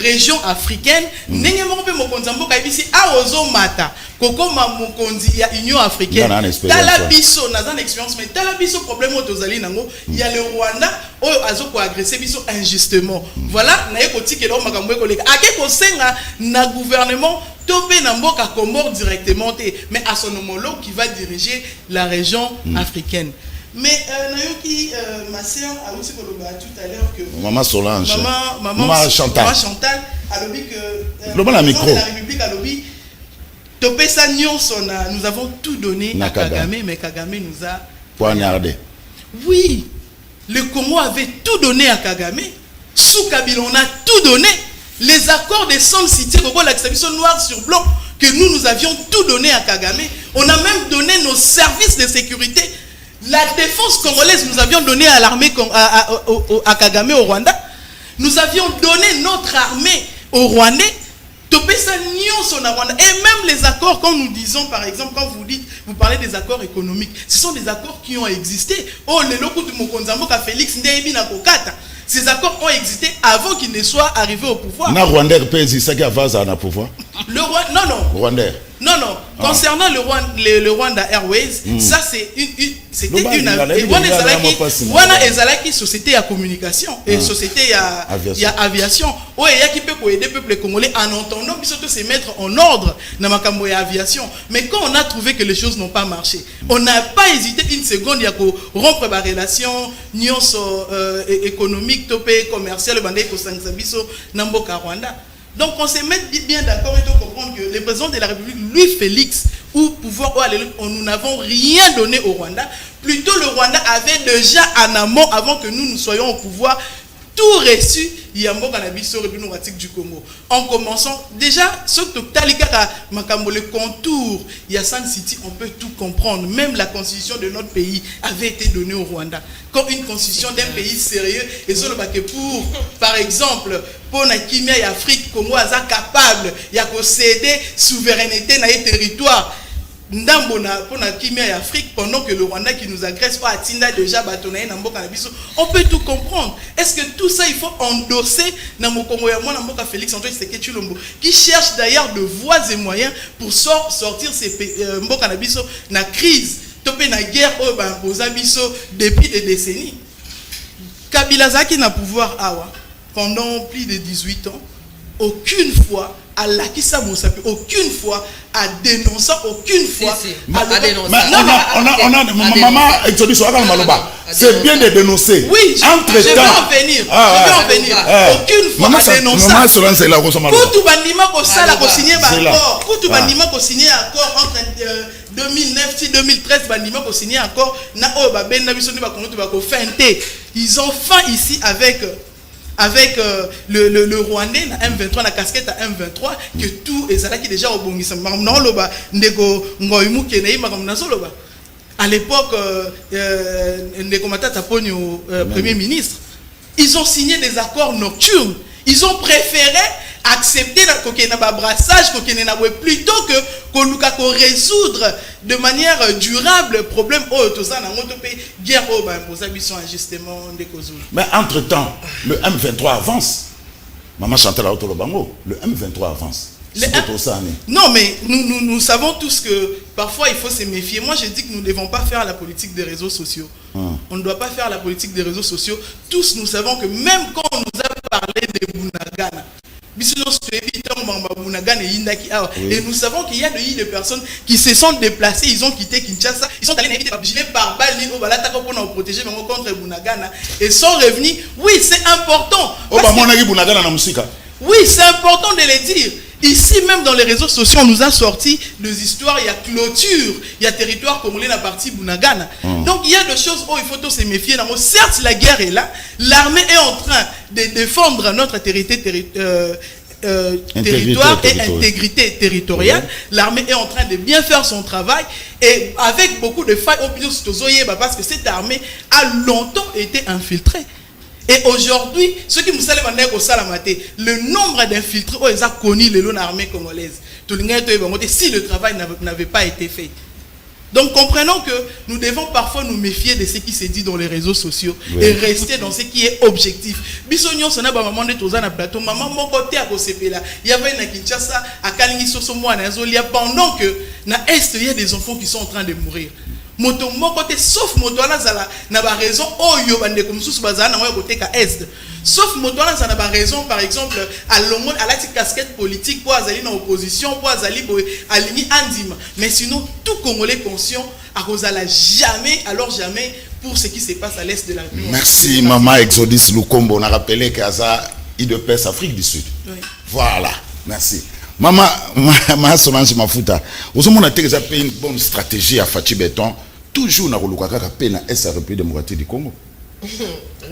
région africaine. Ndenge moko pe mokonzi mboka ibisi aozo mata. Kokoma mokonzi ya Union africaine. Tala biso na zan expérience mais tala biso problème otozali nango il y a le Rwanda oyo azoko agresser biso injustement. Voilà na ekoti ke lo makambo ekoleka. Akeko senga na gouvernement Topé Namboka Comore directement, mais à son homologue qui va diriger la région africaine. Mais Nayoki, ma soeur a aussi dit tout à l'heure que Maman Solange, Maman Chantal a dit que le président de la République a dit Topé Sagnon, nous avons tout donné à Kagame, mais Kagame nous a poignardé. Oui, le Congo avait tout donné à Kagame. Sous Kabila, on a tout donné. Les accords de Sun City, l'accession noir sur blanc, que nous avions tout donné à Kagame. On a même donné nos services de sécurité. La défense congolaise, nous avions donné à l'armée, à Kagame, au Rwanda. Nous avions donné notre armée aux Rwandais. Et même les accords, comme nous disons, par exemple, quand vous parlez des accords économiques, ce sont des accords qui ont existé. Oh, le loco de Mokonzambo, Félix Ndébi Nakokata. Ces accords ont existé avant qu'ils ne soient arrivés au pouvoir. Na Rwanda pèse ça qui a au pouvoir. Le Rwanda, non, non. Rwanda. Non, non. Concernant le Rwanda Airways, ça c'est c'était une Rwanda Ezalaki société à communication et société à aviation. Ouais, il y a qui peut aider le peuple congolais en entendant surtout se mettre en ordre dans ma campagne aviation. Mais quand on a trouvé que les choses n'ont pas marché, on n'a pas hésité une seconde à rompre la relation économique, topé commercial, bandé ko sangsabiso namboka Rwanda. Donc on se met bien d'accord et on comprend que le président de la République, Louis Félix, ou pouvoir, nous n'avons rien donné au Rwanda. Plutôt le Rwanda avait déjà en amont, avant que nous soyons au pouvoir, tout reçu du Congo. En commençant, déjà, ce le contour, il y a Sun City, on peut tout comprendre. Même la constitution de notre pays avait été donnée au Rwanda. Comme une constitution d'un pays sérieux, et pour, par exemple, pour la Kimia et Afrique, Congo est capable, il y a céder souveraineté dans les territoires. Pour la Kimia et Afrique, pendant que le Rwanda qui nous agresse, on peut tout comprendre. Est-ce que tout ça, il faut endosser dans mon Congo, Félix Antoine Tshisekedi Tshilombo, qui cherche d'ailleurs de voies et moyens pour sortir ces pays, la crise, la guerre depuis des décennies. Kabila Zaki n'a pouvoir pendant plus de 18 ans, aucune fois à l'Akissa Moussapi, aucune fois à dénoncer, aucune fois à dénoncer. Maman, c'est bien de dénoncer. Oui, je vais en venir. Aucune fois à dénoncer. Maman, c'est la grosse maman. Koutou Bandima Kosala signé accord. Koutou Bandima signé accord entre 2009 et 2013. Bandima signé accord. Na o ba ben na biso ni ba kono to ba ko fente. Ils ont faim ici avec le Rwandais, la M23, la casquette à M23, que tout est là qui déjà au bon. À l'époque, Premier ministre, ils ont signé des accords nocturnes. Ils ont préféré accepter le brassage plutôt que résoudre de manière durable le problème guerre injustement. Mais entre-temps, le M23 avance. Maman Chantal Autolobango, le M23 avance. Non, mais nous savons tous que parfois il faut se méfier. Moi, je dis que nous ne devons pas faire la politique des réseaux sociaux. On ne doit pas faire la politique des réseaux sociaux. Tous nous savons que même quand on nous a parlé de Bunagana, et nous savons qu'il y a des personnes qui se sont déplacées, ils ont quitté Kinshasa, ils sont allés par balle pour protéger contre Bunagana et sont revenus. Oui, c'est important. Oui, c'est important de le dire. Ici, même dans les réseaux sociaux, on nous a sorti des histoires, il y a clôture, il y a territoire congolais dans la partie Bunagana. Donc, il y a des choses où il faut tous se méfier. Certes, la guerre est là, l'armée est en train de défendre notre territoire et intégrité territoriale. Ouais. L'armée est en train de bien faire son travail et avec beaucoup de failles, parce que cette armée a longtemps été infiltrée. Et aujourd'hui, ceux qui nous savent le nombre d'infiltrés ont connu l'armée congolaise. Si le travail n'avait pas été fait. Donc comprenons que nous devons parfois nous méfier de ce qui se dit dans les réseaux sociaux et rester dans ce qui est objectif. Bisognon sona ba maman de tozana plateau maman mon côté à Kosepela. Il y avait na Kinshasa à Kalingi Sosomo na Zolia pendant que na Est il y a des enfants qui sont en train de mourir. Moto mon côté sauf moto ala zala na ba raison oyo bande comme sous bazana na côté ka Est. Sauf Motoana, ça n'a pas raison, par exemple, à l'homme, à la casquette politique, pour aller dans l'opposition, pour aller à l'ini andime. Mais sinon, tout Congolais conscient, à Rosala jamais, alors jamais, pour ce qui se passe à l'est de la ville. Merci, Maman Exodus Lukombo. On a rappelé qu'Aza, il de paix, Afrique du Sud. Oui. Voilà, merci. Maman, Solange Mafuta, vous avez une bonne stratégie à Fachi Béton, toujours dans le paix dans la République démocratique du Congo.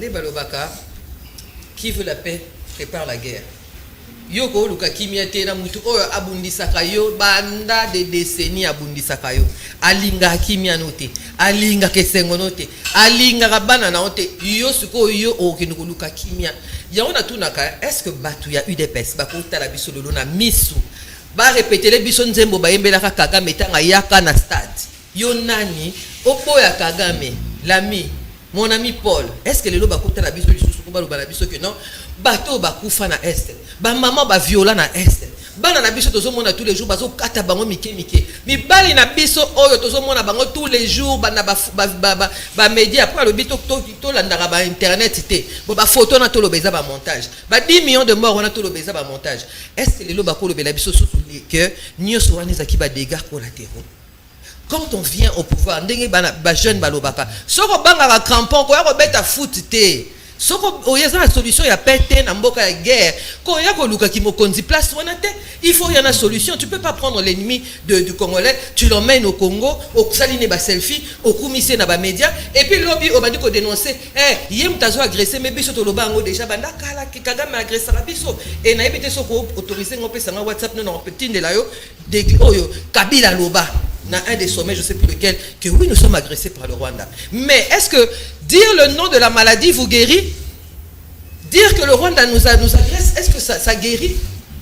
Les Balobaka. Qui veut la paix prépare la guerre. Yoko luka kimia na mutu oyo abundisaka yo banda de décennies abundisaka yo. Alinga kimia note, alinga kesengo note, alinga rabana na note. Yo suko yo okinuko luka kimia. Yaona tunaka est-ce que batu ya UDPS ba kota la biso lolo na misu. Ba répéter les biso nzembo ba yembela Kagame tanga yaka na stade. Yo nani opo ya Kagame l'ami mon ami Paul, est-ce que les lots bakota la biso que non? Bateau bakufa na est. Ba maman ba viola na est. Bana na biso tozo mona tous les jours bazo kata bango mike. Mi bali na biso oyo tozo mona bango tous les jours bana ba média après le bito to landara ba internet té. Ba photo na to lo beza ba montage. Ba 10 millions de morts on a to lo beza ba montage. Est-ce que les lots bakolo bela biso sous que nyoso wana zaki ba dégâts collatéraux? Quand on vient au pouvoir, ndenge ba jeune balobaka. Soko banga ka crampon ko ya ko beta foot té. Soko oyeza la solution ya pété na mboka ya guerre. Ko ya ko luka ki mokonzi place wana té. Il faut y en a solution. Tu peux pas prendre l'ennemi du Congolais, tu l'emmènes au Congo, au saline ba selfie, au kumise na ba média et puis lobby au bandi ko dénoncer. Yem tazo agressé mais biso to lobango déjà banda kala ki Kagame agressé la biso. Et na ebité soko autoriser ngopé sanga WhatsApp non petit de la yo de oyo Kabila loba. Dans un des sommets, je ne sais plus lequel, que oui, nous sommes agressés par le Rwanda. Mais est-ce que dire le nom de la maladie vous guérit? Dire que le Rwanda nous agresse, est-ce que ça guérit?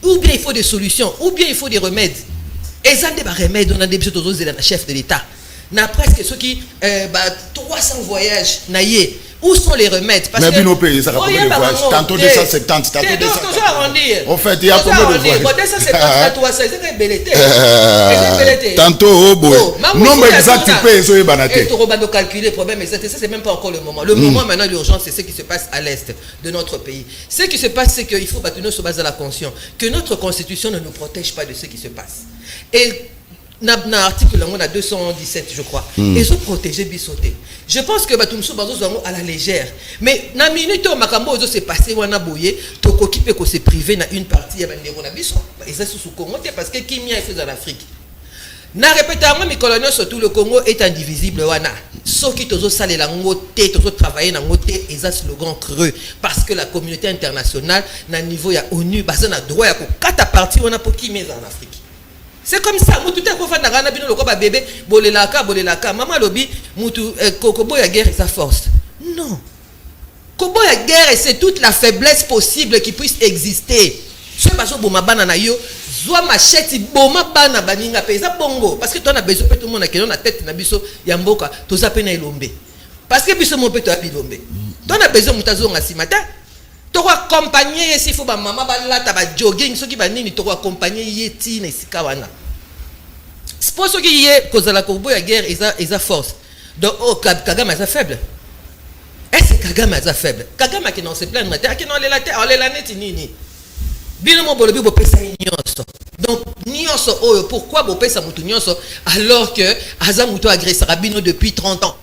Ou bien il faut des solutions, ou bien il faut des remèdes. Et ça, des remèdes, on a des chefs de l'État. On a presque ceux qui 300 voyages, naïe. Où sont les remèdes? Parce mais nos pays, ça rappelle les voyages. Tantôt 270, tantôt 270. En fait, il y a combien de voyages? 270, tantôt, oh boy. Nombre exact, tu peux essayer de calculer le problème exact. Ça, c'est même pas encore le moment. Le moment maintenant, l'urgence, c'est ce qui se passe à l'est de notre pays. Ce qui se passe, c'est qu'il faut bâtir sur base de la conscience que notre constitution ne nous protège pas de ce qui se passe. Et dans l'article 217, je crois, ils ont protégé Bissoté. Je pense que Batumso Bazo à la légère. Mais dans la minute où Makambo s'est passé, on a boyé, Toko qui peut se priver dans une partie, il y a ils sont sous Congo parce que Kimia est fait en Afrique. Na répétation, mes coloniaux sur tout le Congo est indivisible. Ceux qui tozo salé la ngoté, tozo travailler na ngoté, ils ont slogan creux parce que la communauté internationale, na niveau ya ONU, bah ça na droit à quatre parties on a pour qui mais en Afrique. C'est comme ça, mutu te ko fa na gana bino loko ba bébé, bolelaka, maman lobi, mutu kokobo ya guerre et sa force. Non. Kobo ya guerre c'est toute la faiblesse possible qui puisse exister. Ce baso boma bana na yo, zwa machette boma bana baninga pesa bongo parce que toi na besoin tout le monde na tête na biso ya mboka, to zape na ilombe. Parce que biso mo pe to abilombe. Toi na besoin mutazo ngasimata. Tu dois accompagner s'il faut maman balata ba jogging ceux qui ba nini tu dois accompagner yeti na sikawana. C'est pour ce qui est cause de la combo ya guerre ils a force. Donc Kagame est faible. Est-ce que Kagame est faible? Kagame qui non se plaint matin qui non les la terre les la net nini. Bino mo bolobi bo pesa nyonso. Donc nyonso oyo pourquoi bo pesa mutu nyonso alors que aza mutu agressera bino depuis 30 ans.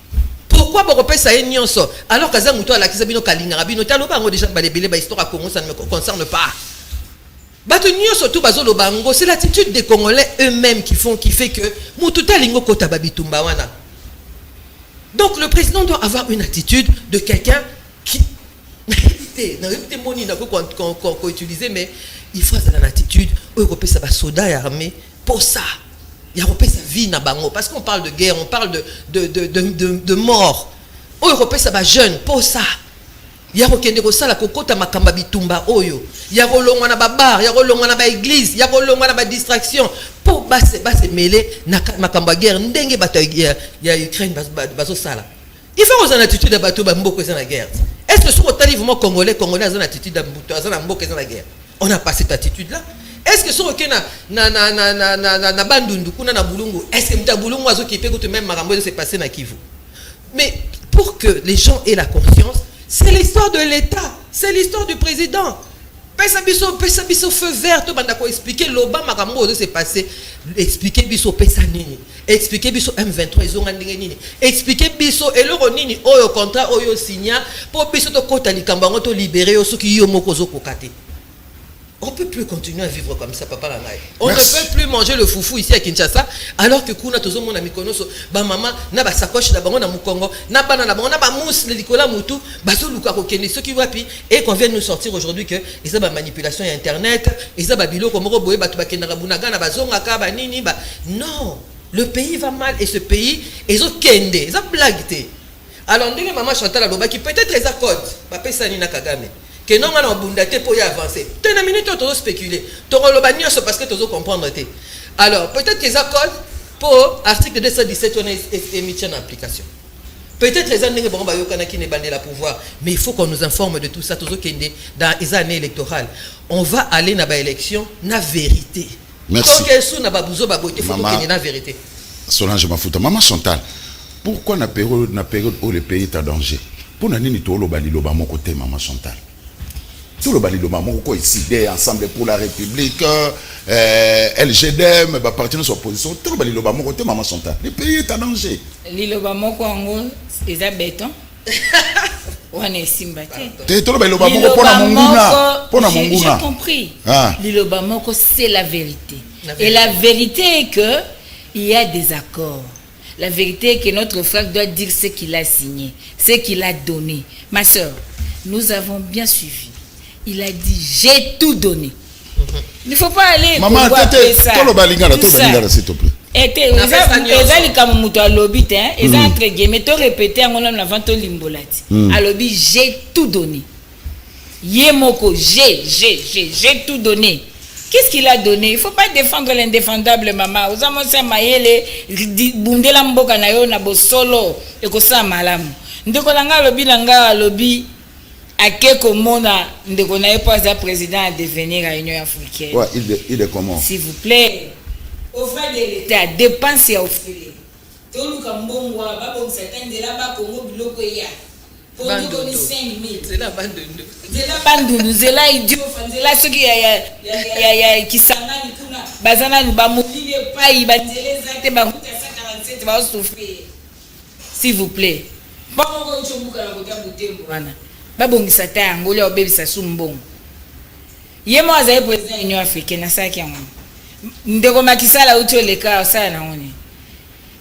Pourquoi vous repérez ça alors que Zamuto a la Kisabino Kalinga Rabino Taloba déjà balébélé histoire à Congo ça ne me concerne pas. Batunio surtout Bazolo Bango c'est l'attitude des Congolais eux-mêmes qui fait que Mututa Lingo Kota Babitumba wana. Donc le président doit avoir une attitude de quelqu'un qui qu'on utiliser, mais il faut avoir l'attitude. Européen, ça va soldat et armée pour ça. Il y a sa vie na bango parce qu'on parle de guerre, on parle de mort. Européen, ça va jeune pour ça. Il y a rokende ko sala kokota makamba bitumba oyo. Il y a rolongwa na babar, il y a rolongwa na ba église, il y a rolongwa na ba distraction pour base mêler na makamba guerre ndenge bato ya Ukraine bazo sala. Il faut aux attitudes de bateau bamboko dans la guerre. Est-ce que sur le mouvement congolais a une attitude de mboka dans la guerre? On n'a pas cette attitude là. Est-ce que sur le na bandundu kuna na bulungu, est-ce que mta bulungu azo qui peut même marambo de se passer na Kivu? Mais pour que les gens aient la conscience, c'est l'histoire de l'État, c'est l'histoire du président. Pesa biso feu vert to banda ko expliquer loba makambo de se passer, expliquer biso pesa nini, expliquer biso M23 izonga ndenge nini, expliquer biso eloko nini oyo contrat oyo signa pour biso to kota likamba ngo to libérer yo soki yo moko zo kokate. On ne peut plus continuer à vivre comme ça, papa Langai. On ne peut plus manger le foufou ici à Kinshasa, alors que kuna tozo mona mikonoso, ba maman na ba sacoche na bango na mukongo, na bana na bango na ba mousse le likola mutu, ba so luka ko kende ceux qui wapi et qu'on vient nous sortir aujourd'hui que ils ont ba manipulation et internet, ils ont ba biloko moko boye ba to ba kenda bunaga na ba zonga ka ba nini ba. Non, le pays va mal et ce pays ils ont kende, ils ont blagué. Alors ndenge maman Chantal aloba qui peut-être les accords, ba pesa ni na Kagame. Que non, on a abondé pour y avancer. Tu as une minute, tu as spéculé. Tu as le parce que tu as comprendre. Alors, peut-être qu'ils accordent pour l'article 217, on est mis en application. Peut-être les années qui n'est pas la pouvoir, mais il faut qu'on nous informe de tout ça, dans les années électorales. On va aller dans l'élection, dans la vérité. Merci. Maman, la vérité. Solange Mafuta, Maman Chantal, pourquoi dans la période où le pays est en danger? Pour nous, nous avons mon côté, Maman Chantal. Tout le bali ko ici ensemble pour la République, LGDM, partir sur opposition. Tout le bali côté Maman Chantal. Le pays est en danger. Liloba moko ango eza béton. Wana simbate. Tout le bali pona monguna. J'ai compris. Liloba moko c'est la vérité. Et la vérité est que il y a des accords. La vérité est que notre frère doit dire ce qu'il a signé, ce qu'il a donné. Ma soeur, nous avons bien suivi. Il a dit j'ai tout donné. Il ne faut pas aller maman ça. Tout le balingara s'il te plaît. Et les kamuto à lobby ils ont entre guillemets to répéter en on avant to limbolati. À lobby j'ai tout donné. Yemoko j'ai tout donné. Qu'est-ce qu'il a donné? Il faut pas défendre l'indéfendable maman. Vous avez ça maïele bundela mboka na yo na bosolo et ko sa malamu. Ndeko langa lobby langa lobby à quel moment on n'a pas un président à devenir à l'Union africaine? Ouais, il est comment? S'il vous plaît, offrez de l'État, dépensez à offrir. Tout le monde va bon certains de là-bas Congo biloko ya. Pour nous donner 5 000. C'est la bande de. C'est la bande de c'est là idiot, c'est là ceux qui qui sangani kuna bazana ba mobile pas il banzele zate ba 147 va souffrir. S'il vous plaît. Pas on chomuka na kota butembo wana. Babongisa ta yango le obebisa sumbongo yemo azaye président de l'Union africaine na saki yango ndeko makisala uti oleka osala na ngoni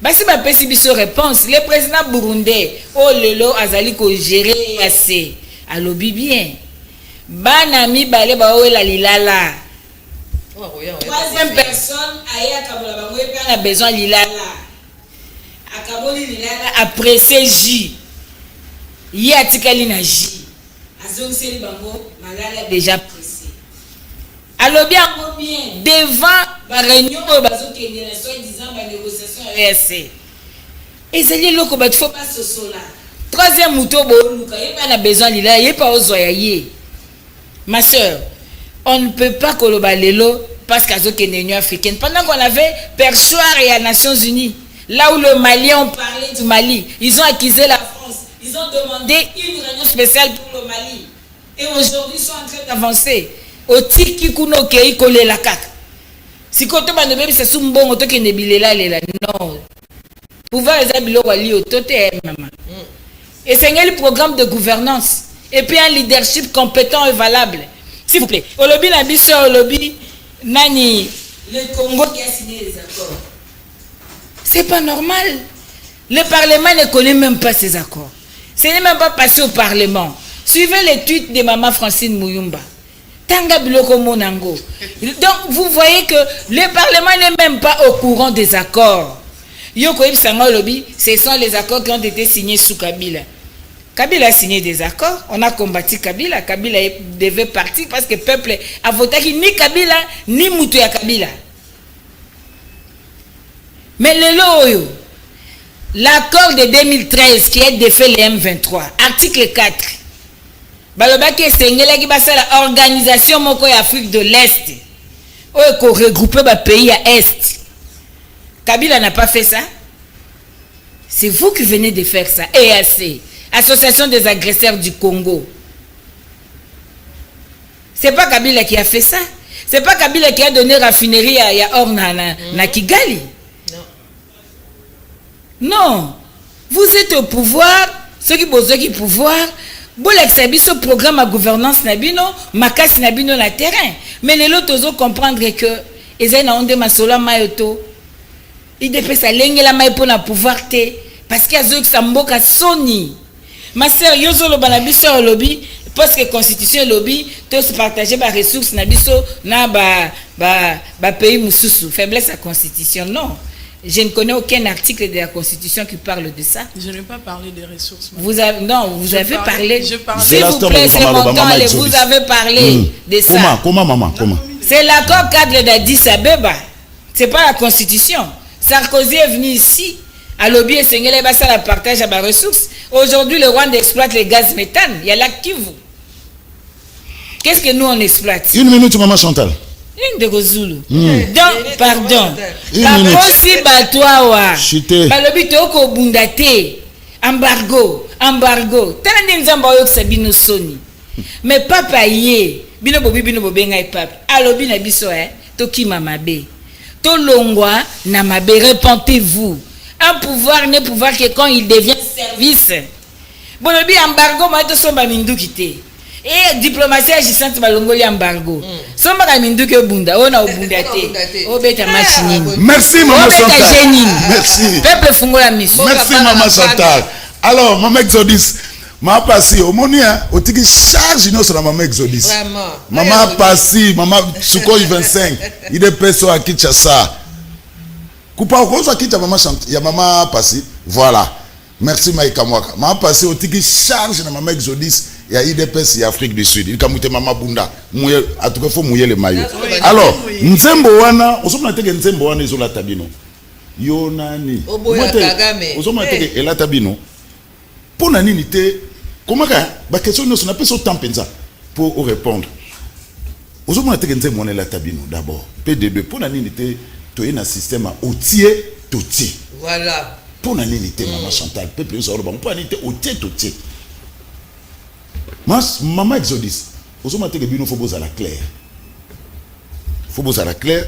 basi bapesi biso réponse. Le président burundais o lelo azali ko gérer assez alobi bien bana mibale baoela lilala troisième personne aya kabola bango pe na besoin lilala akaboli lilala après CJ yi atikali na J azongeli bango malala déjà pressé alobi yango bien devant ba réunion oyo bazokende na soi-disant ba négociation RC ezali loko ba faut pas sosola troisième moto boluka yeba na besoin lila yepa ozoya ye. Ma soeur, on ne peut pas koloba lelo parce qu'azokende Union africaine pendant qu'on avait perchoir et à Nations Unies là où le Mali on parlait du Mali ils ont accusé la France. Ils ont demandé une réunion spéciale pour le Mali. Et aujourd'hui, ils sont en train d'avancer. Au tiki kuno kei kole la kaka. Si koto ba nebe bisa sumbongo to kende bilela lela non. Pouvoir les abilo wali au tote maman. Et c'est un programme de gouvernance et puis un leadership compétent et valable. S'il vous plaît. Au lobby na biso au lobby nani le Congo qui a signé les accords. C'est pas normal. Le Parlement ne connaît même pas ces accords. Ce n'est même pas passé au Parlement. Suivez les tweets de Maman Francine Mouyumba. Tanga biloko monango. Donc vous voyez que le Parlement n'est même pas au courant des accords. Yoko Ibsanga Lobby, ce sont les accords qui ont été signés sous Kabila. Kabila a signé des accords, on a combattu Kabila. Kabila devait partir parce que le peuple a voté ni Kabila ni Moutou Kabila. Mais le loyo, l'accord de 2013 qui a défait les M23, article 4. Balobaki Sengela qui basa la organisation moko ya Afrique de l'Est. Oyo regrouper ba pays à Est. Kabila n'a pas fait ça. C'est vous qui venez de faire ça. EAC, Association des agresseurs du Congo. C'est pas Kabila qui a fait ça. C'est pas Kabila qui a donné raffinerie à Orna na Kigali. Non. Vous êtes au pouvoir, ceux qui besoin du pouvoir, bon l'exercice au programme à gouvernance nabino, makasi nabino na terrain. Mais les autres osent comprendre que ils ont onde masola mayoto. Il dépêche à l'engue la maille pour la pouvoir te parce qu'il y a ceux qui s'emboquent Sony. Ma sœur yozo lo banabiso au lobby parce que constitution lobby tous partager ba ressources nabiso na ba pays mususu faiblesse à constitution non. Je ne connais aucun article de la Constitution qui parle de ça. Je n'ai pas parlé des ressources. Vous avez parlé. S'il vous plaît, c'est mon temps. Vous avez parlé de ça. Comment, maman? Comment? C'est l'accord cadre d'Addis Abeba. Ce n'est pas la Constitution. Sarkozy est venu ici. À lobby et Sengele Bassa la partage à ma ressources. Aujourd'hui, le Rwanda exploite les gaz méthane. Il y a là Kivu. Qu'est-ce que nous on exploite? Une minute, maman Chantal. Une de Gozulu. Donc, pardon. Une minute. Aussi, batoawa. Chité. Balobi toko bundate. Embargo. Tande nzamba yok sabino soni. Mais papa yé. Bino bobi benga papa. Alobi na biso toki mamabe. To longwa na mabe. Répentez-vous. Un pouvoir n'est pouvoir que quand il devient service. Bolobi embargo ma to somba mindu kité. Et diplomatie agissante balongoli embargo. Somba ka mindu ke bunda ona obundate. Obeta machine. Merci maman Chantal. Merci. Peuple fungola miso. Merci maman Chantal. Alors maman Exodus, maman Passi au monia otiki charge no sur maman Exodus. Vraiment. Maman Passi, maman Sukhoi 25. Il est peso à Kinshasa. Kupa ko Kinshasa maman Chantal, ya maman Passi. Voilà. Merci Maïka Mwaka. Maman Passi otiki charge na maman Exodus. Il y a IDPS et Afrique du Sud. Il y a Mama Bunda. En tout cas, il faut mouiller les maillots. Alors, Nzembo wana, on s'en teke Nzembo wana izola tabino. Yonani. Oboya Kagame. On s'en teke ela tabino. Pour nani nite, comment ka ba question nous on appelle ça temps pensa pour répondre. On s'en teke Nzembo wana ela tabino d'abord. PD2 pour nani nite to un système otier totier. Voilà. Pour nani nite maman Chantal, peuple ça ba pour nani nite otier totier. Maman Exodus, aujourd'hui, il faut que la claire. Il faut que la claire.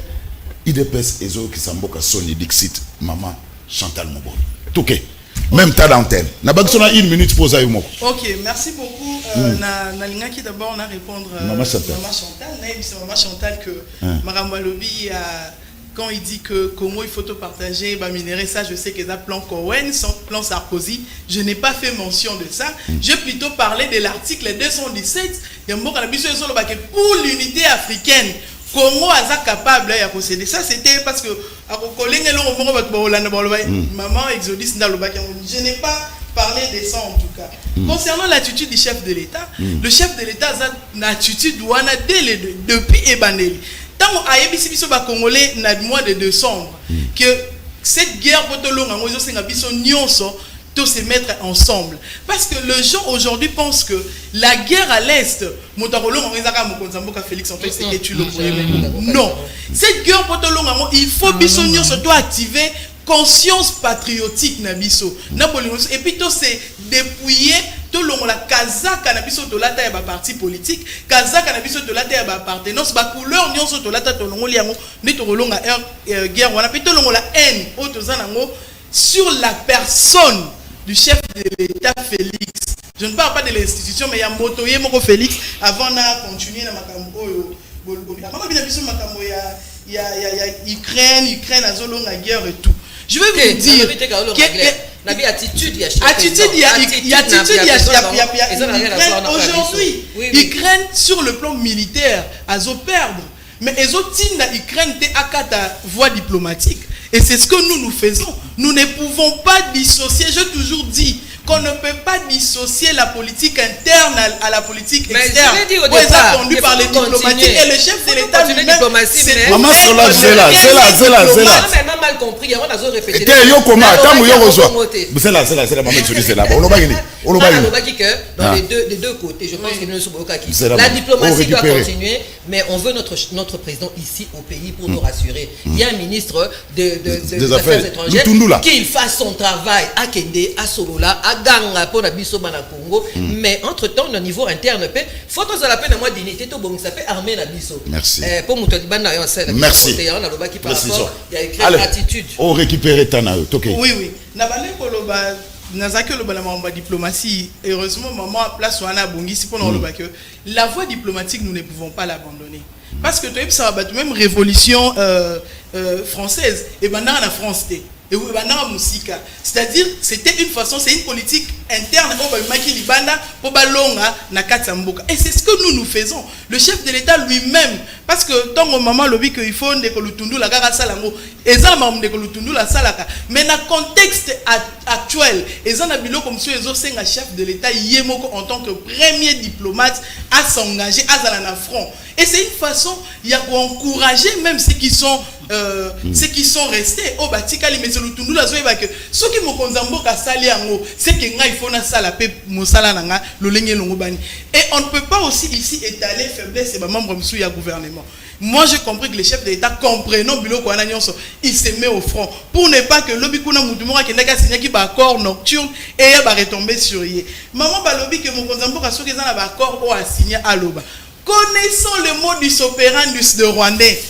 Il dépasse les autres qui sont Sony Dixit, maman Chantal Mobon. Ok. Même ta d'antenne. N'a pas besoin d'une minute pour ça. Ok, merci beaucoup. Nalinga qui d'abord on a répondre. Maman Chantal. Maman Chantal que Maramwa Lobby a. Quand il dit que Congo il faut tout partager, bah minérer ça, je sais que ça plan Cohen, son plan Sarkozy, je n'ai pas fait mention de ça. J'ai plutôt parlé de l'article 217. Il y a un mot que pour l'unité africaine, Congo est capable de procéder. Ça c'était parce que maman Exodus je n'ai pas parlé de ça en tout cas. Concernant l'attitude du chef de l'État, le chef de l'État a une attitude depuis Ebaneli. Tant que Congolais na mois de décembre que cette guerre tous se mettre ensemble parce que les gens aujourd'hui pensent que la guerre à l'est Félix non, cette guerre il faut surtout activer conscience patriotique na biso et puis tout c'est dépouiller tout le la kazaka na biso to lata ya ba parti politique kazaka na biso to lata ya ba appartenance ba couleur nyonso to lata to longo liango ndi to longa guerre wana puis to longo la haine auto zanango sur la personne du chef de l'État Félix. Je ne parle pas de l'institution mais il y a motoye moko Félix avant na continuer na makambo oyo bolbobi maman bina biso makambo ya Ukraine azolonga guerre et tout. Je veux vous dire Nabi attitude ya chef. Attitude, il y a aujourd'hui, Ukraine sur le plan militaire, elles ont perdre. Mais elles ont Ukraine à quatre voie diplomatique. Et c'est ce que nous faisons. Nous ne pouvons pas dissocier, j'ai toujours dit, qu'on ne peut pas dissocier la politique interne à la politique externe. Mais je l'ai dit au départ, conduit par les diplomatiques et le chef de l'État lui-même. Maman Solange, c'est là, mal compris, on a répété. Que yo comment tant yo reçoit. C'est là maman c'est là. On va dire que dans les deux côtés, je pense que nous sommes au cas qui. La diplomatie doit continuer, mais on veut notre président ici au pays pour nous rassurer. Il y a un ministre des Affaires étrangères qu'il fasse son travail à Kende, à Solola, à Ganga pour la biso bana Congo, mais entre-temps au niveau interne il faut que ça la peine à moi dignité tout bon ça fait armer la biso. Merci. Pour muto bana yo ça. Merci. Il y a écrit attitude. On récupère Tana. Oui. Na bale koloba nazaki loba la mamba diplomatie. Heureusement maman place wana bongisi pour nous loba que la voie diplomatique nous ne pouvons pas l'abandonner. Parce que tu as même révolution française et maintenant la France c'est-à-dire c'était une façon, c'est une politique interne et c'est ce que nous faisons. Le chef de l'État lui-même, parce que tant que maman lobby qu'il faut la gara salango et ça la salaka, mais dans le contexte actuel et ça comme si un chef de l'État en tant que premier diplomate à s'engager à la front. Et c'est une façon il y a pour encourager même ceux qui sont restés au batikali mais le tundu la zoeba que ceux qui mo konzambo ka sali yango c'est que nga il faut na sala pe mosala nanga lo lenge longo bani et on ne peut pas aussi ici étaler faiblesse et ba membre msou ya gouvernement. Moi j'ai compris que les chefs d'État comprenant biloko wana nyonso il se met au front pour ne pas que lobby kuna mutu mo ka kenda signer ki ba accord nocturne et ya ba retomber sur yé maman ba lobby que mo konzambo ka soki za na ba accord o a signer aloba. Connaissant le modus operandi de Rwandais,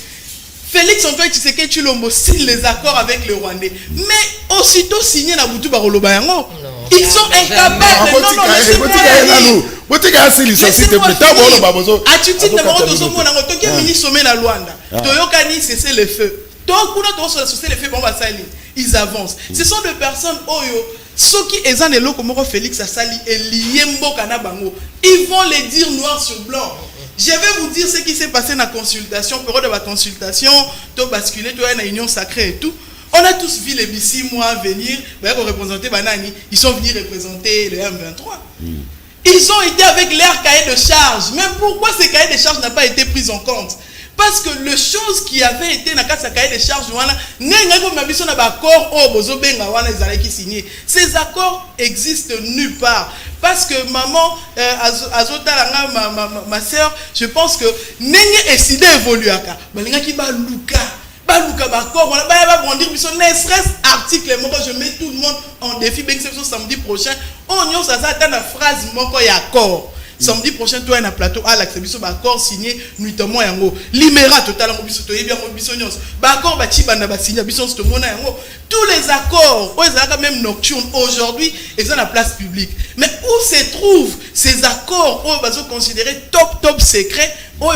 Félix Antoine Tshisekedi Tshilombo signe les accords avec le Rwandais. Mais aussitôt signé na Boutou Baroloba yango. Ils sont incapables. Ils avancent. Ce sont des personnes ceux qui ezan eloko moko Félix Asali et liembo kana bango. Ils vont les dire noir sur blanc. Je vais vous dire ce qui s'est passé dans la consultation, période de la consultation, tout basculé, tout une union sacrée et tout. On a tous vu les 6 mois venir, représenter Banani, ils sont venus représenter le M23. Ils ont été avec leur cahier de charge. Mais pourquoi ces cahiers de charge n'a pas été pris en compte? Parce que les choses qui avaient été dans le cahier de charge, ces accords existent nulle part. Parce que maman, ma soeur, je pense que n'est décidé d'évoluer. Mais qui va Luka, on va dire article, je mets tout le monde en défi, samedi prochain. On y a une phrase, accord. Samedi prochain, toi, un plateau à l'acceptation d'accord signé nuitamment yango. Limera total en biso to bien biso nyos. Accord ba chibana ba signé biso to mona yango. Tous les accords, même nocturne aujourd'hui, ils sont à la place publique. Mais où se trouvent ces accords où ils sont considérés top secret où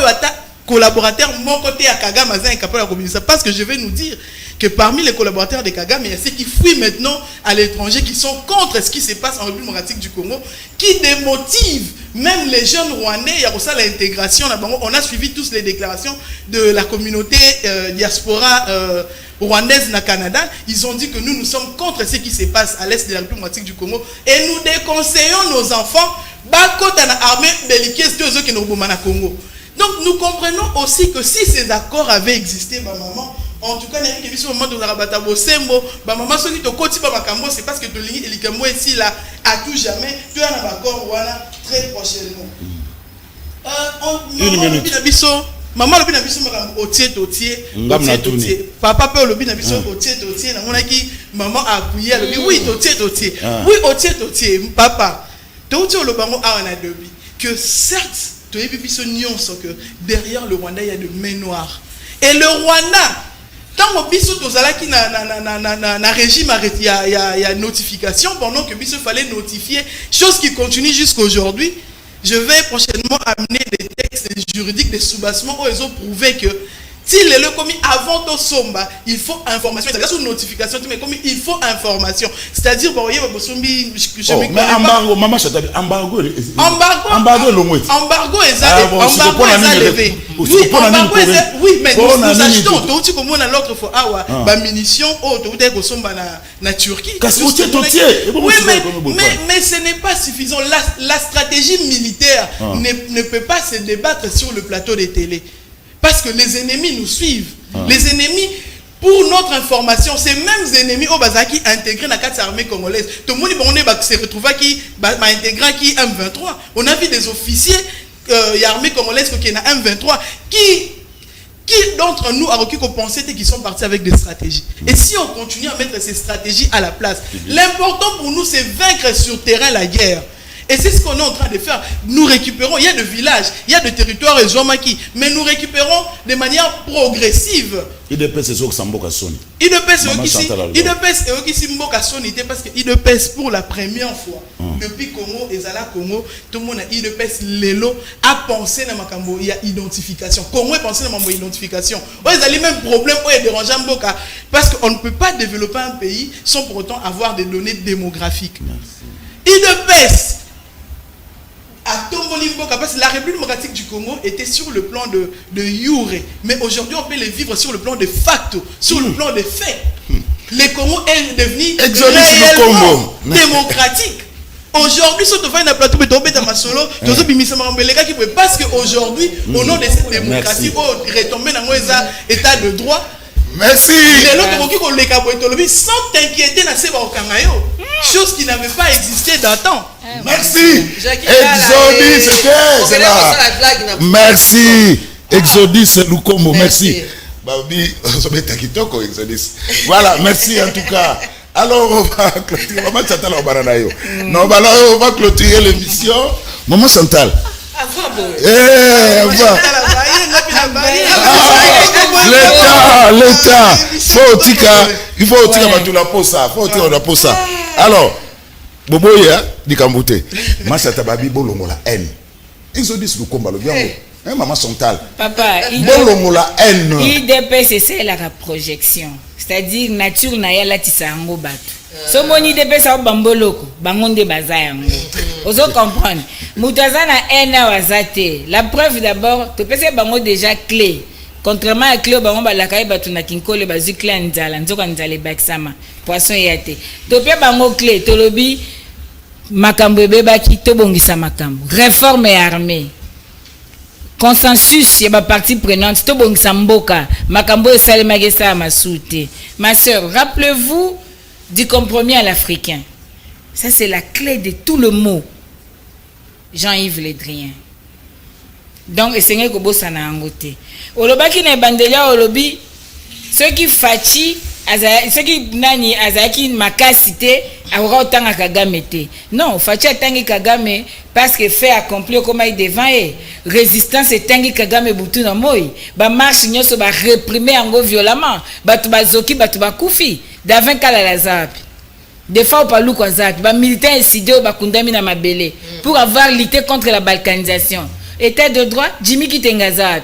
collaborateurs mon côté à Kagame incapable de communiquer ça parce que je vais nous dire que parmi les collaborateurs de Kagame il y a ceux qui fuient maintenant à l'étranger qui sont contre ce qui se passe en République démocratique du Congo qui démotivent même les jeunes Rwandais. Il y a aussi l'intégration on a suivi tous les déclarations de la communauté diaspora rwandaise na Canada. Ils ont dit que nous sommes contre ce qui se passe à l'est de la République démocratique du Congo et nous déconseillons nos enfants bakota na armée belliqueuse de qui nous na Congo. Donc nous comprenons aussi que si ces accords avaient existé, ma maman, en tout cas, il y a un moment où ma maman, ce qui te côté, c'est parce que tu es ici, là, à tout jamais, tu as un accord voilà, très prochainement. Une minute. Maman, le biso otier, papa peut le biso otier, maman a appuyé, oui, otier. Oui, otier, papa. Tu le bango a un adobe. Que certes, que derrière le Rwanda il y a de mains noires et le Rwanda tant que biso tozalaki na régime il y a notification pendant que biso fallait notifier chose qui continue jusqu'à aujourd'hui. Je vais prochainement amener des textes juridiques des soubassements où ils ont prouvé que Si le commis avant ton somba, il faut information. C'est-à-dire sous notification, mais comme il faut information. C'est-à-dire, bon, il y a mais embargo, maman, je t'avais embargo. Embargo est levé. Oui, mais nous achetons. Tu comme on a l'autre fois, bah munitions, tu es somba na Turquie. Oui, mais ce n'est pas suffisant. La stratégie militaire ne peut pas se débattre sur le plateau des télé. Parce que les ennemis nous suivent. Les ennemis, pour notre information, ces mêmes ennemis au Bazaki intégrés dans la armée congolaise. Tout le monde s'est retrouvé qui intégrant qui M23. On a vu des officiers armée congolaise qui est M23 qui d'entre nous a requis qu'on pensait qu'ils sont partis avec des stratégies. Et si on continue à mettre ces stratégies à la place, l'important pour nous c'est vaincre sur terrain la guerre. Et c'est ce qu'on est en train de faire. Nous récupérons, il y a des villages, il y a des territoires et Zouamaki, mais nous récupérons de manière progressive. IDPS c'est ce que Samboka Soni. IDPS c'est Mboka Soni parce que IDPS pour la première fois depuis Congo et Zala Congo, tout le monde a IDPS Lelo a pensé dans Makambo, il y a identification. Congo a pensé dans Makambo identification. Ils ont les mêmes problèmes, ils dérangent Mboka parce qu'on ne peut pas développer un pays sans pour autant avoir des données démographiques. IDPS à Tomboli Mboka, parce que la République démocratique du Congo était sur le plan de Yure, mais aujourd'hui on peut les vivre sur le plan de facto, sur le plan de fait. Le Congo est devenu réellement démocratique. Aujourd'hui, si on fait un plateau, mais tomber dans ma solo, parce qu'aujourd'hui, au nom de cette démocratie, on retombe dans un état de droit. Merci. Sans t'inquiéter, chose qui n'avait pas existé d'antan. Merci. Exodus, c'était là. Merci. Exodus Lukombo, merci. Babi, voilà, merci en tout cas. Alors, on va clôturer. On va clôturer l'émission. Maman Chantal. L'État. Il faut tout ça. Alors, Boboya, Dikambouté. Massa Tababi Bolongo la haine. Exodus Lukomba le bien. Maman Chantal. Papa, Bolongo la haine. IDPS c'est la projection. C'est-à-dire nature na ya latisa yango bato. So moni IDPS au bamboloko, bangonde baza yango. Ozo comprendre. Mutaza na haine wazate. La preuve d'abord, to pese bango déjà clé. Contrairement à Cléo bango balakaye batu na kinkole bazu clé nzala, nzoka nzale baksama. Poisson yate. To pe bango clé, to lobi makambo ebebaki to bongisa makambo. Réforme et armée. Consensus, il y a partie prenante, to bongisa mboka, makambo esalemaki sa masute. Ma sœur, rappelez-vous du compromis à l'africain. Ça c'est la clé de tout le mot. Jean-Yves Le Drian. Donc essayez que bossa na angote. Olobaki na bandelia olobi ceux qui fachi ceux qui nani azaki makasité aura autant à Kagame te. Non, fachi atangi Kagame parce que fait accomplir comme il devant et résistance etangi Kagame butu na moi. Ba marche nyoso ba réprimer ango violemment. Batu bazoki batu bakufi. Davin kala la zapi. Des fois au palou kwa zapi. Ba militaires insidés ba kundami na mabele pour avoir lutté contre la balkanisation. État de droit, Jimmy Kitengazad.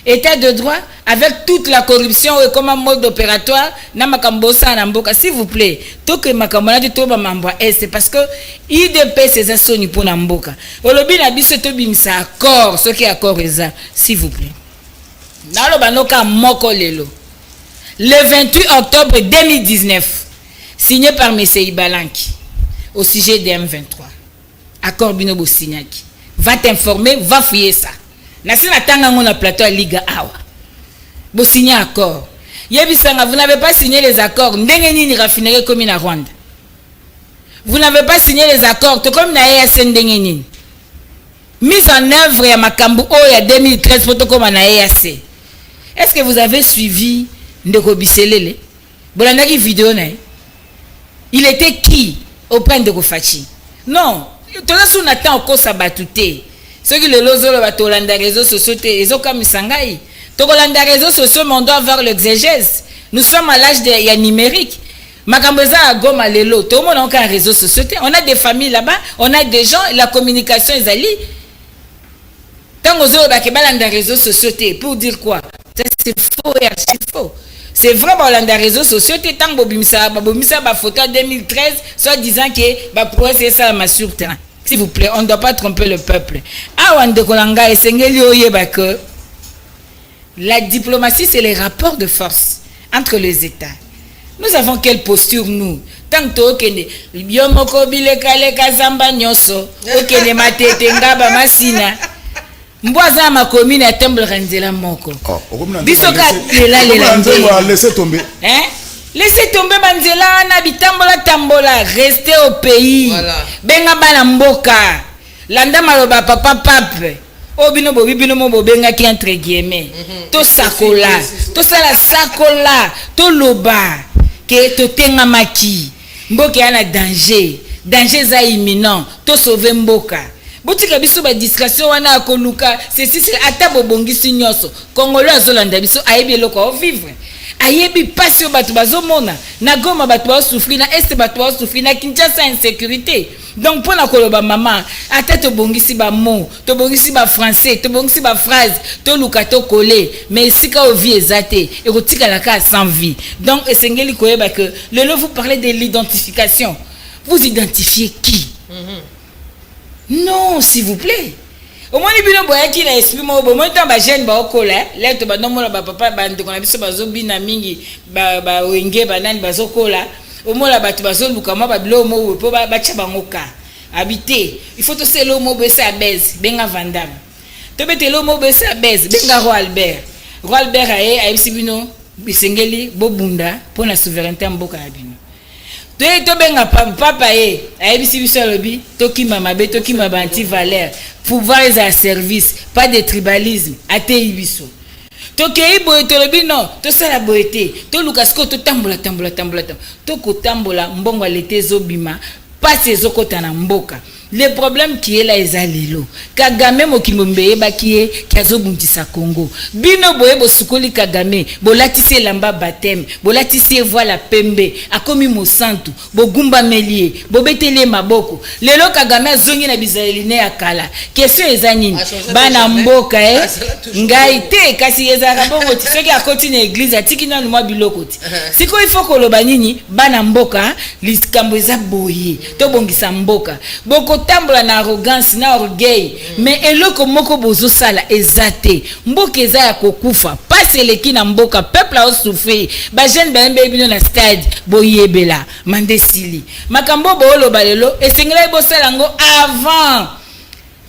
État de droit, avec toute la corruption et comme un mode opératoire, na makambosa na mboka, s'il vous plaît. Tout que makambola de toba mambwa, c'est parce que IDP c'est un soni pour na mboka. Olobi na biso to bimisa accord, ce qui est accord eza, s'il vous plaît. Nalo banoka moko lelo. Le 28 octobre 2019, signé par M. Ibalanki au sujet des M23. Accord Binobo Signaki. Va t'informer, va fouiller ça. Nasina tanga ngona plateau à Liga Awa. Bo signer accord. Yebisanga, vous n'avez pas signé les accords. Ndenge nini raffinerie comme na Rwanda. Vous n'avez pas signé les accords. Tout comme na EAC ndenge nini. Mise en œuvre ya makambu o ya 2013 photo comme na EAC. Est-ce que vous avez suivi Ndeko Biselele? Bolandaki vidéo na. Il était qui auprès de Kofachi? Non. Tout ça on attend au cours sabatouté. Ceux qui le lozolo va tolanda réseaux sociaux les autres comme sangai. Tolanda réseaux sociaux on doit avoir l'exégèse. Nous sommes à l'âge de ya numérique. Makamboza a goma lelo. Tout le monde a aucun réseau social. On a des familles là-bas, on a des gens, la communication est allée. Tant aux autres qui balanda réseaux sociaux pour dire quoi? Ça c'est faux et archi faux. C'est vrai, dans les réseaux sociaux, tu as une photo en 2013, soit disant que pour c'est ça ma surterrain. S'il vous plaît, on ne doit pas tromper le peuple. La diplomatie, c'est les rapports de force entre les États. Nous avons quelle posture, nous? Tant que Biomoko Bilekale Kazamba Nyoso, Okene Matetenga Bamasina. Mboisa ma commune à Temble Renzela Moko. Bisoka lela laissez tomber. Hein? Laissez tomber Banzela na bitambola tambola, restez au pays. Voilà. Benga bana mboka. Landa maloba papa pape. Obino bobi bino mo benga ki entre guillemets. To sakola, to sala sakola, to loba ke to tenga maki. Mboka yana danger. Danger za imminent. To sauver mboka. Botika biso ba distraction wana akoluka ceci c'est ata bobongisi nyoso Congolais azolanda biso ayebi eloko o vivre ayebi pasi o bato bazomona na Goma bato ba souffrir na Est bato ba souffrir na Kinshasa insécurité donc pona koloba maman ata to bongisi ba mot to bongisi ba français to bongisi ba phrase to luka to coller mais sika o vie ezate et kotika la ka sans vie donc esengeli koyeba que le vous parlez de l'identification vous identifiez qui? Non, s'il vous plaît. Au moins, il y a qui n'a esprit, moi, au moins, il y a des jeunes qui ont collé. Là, tu vas dire, papa, on a vu ça, bina mingi, wenge, banane, bazokola. Au moins, là, tu vas dire, lukama, bablo, mo, po, bacha, bangoka. Habiter. Il faut aussi le mot bese à baise, benga vandam. Tu peux te le mot bese à baise, benga roi Albert. Roi Albert a eu bino, bisengeli, bobunda, pour la souveraineté en boka abino. To benga papa ayebisi biso lobi toki mama be toki mabanti valeur pouvoir à service pas de tribalisme atei biso tokei boye tolobi non to sala boyete to lukasko to tambola to kotambola mbongo lete zobima pas ezokota na mboka. Le problème qui est là ezalelo Kagame mokimombe bakie kiazobundisa Congo bino boye bosukoli Kagame bolatisi lamba baptême bolatisi voile pembe akomi mosantu bogumba melie bobetele maboko lelo Kagame azongi na bizaeline ya kala question ezanini bana mboka ngai te kasi ezaka bongo tiseki akoti na église atiki na mwa biloko ti siko ifo koloba nini bana mboka liskambo eza boye to bongisa mboka boko tambola na arrogance na orgueil mais eloko moko bozo sala ezate mboka eza ya kokufa pasi eleki na mboka peuple a souffrir ba jeune baembe bino na stade boyebela mandesili makambo booloba lelo esengela bosala ngo avant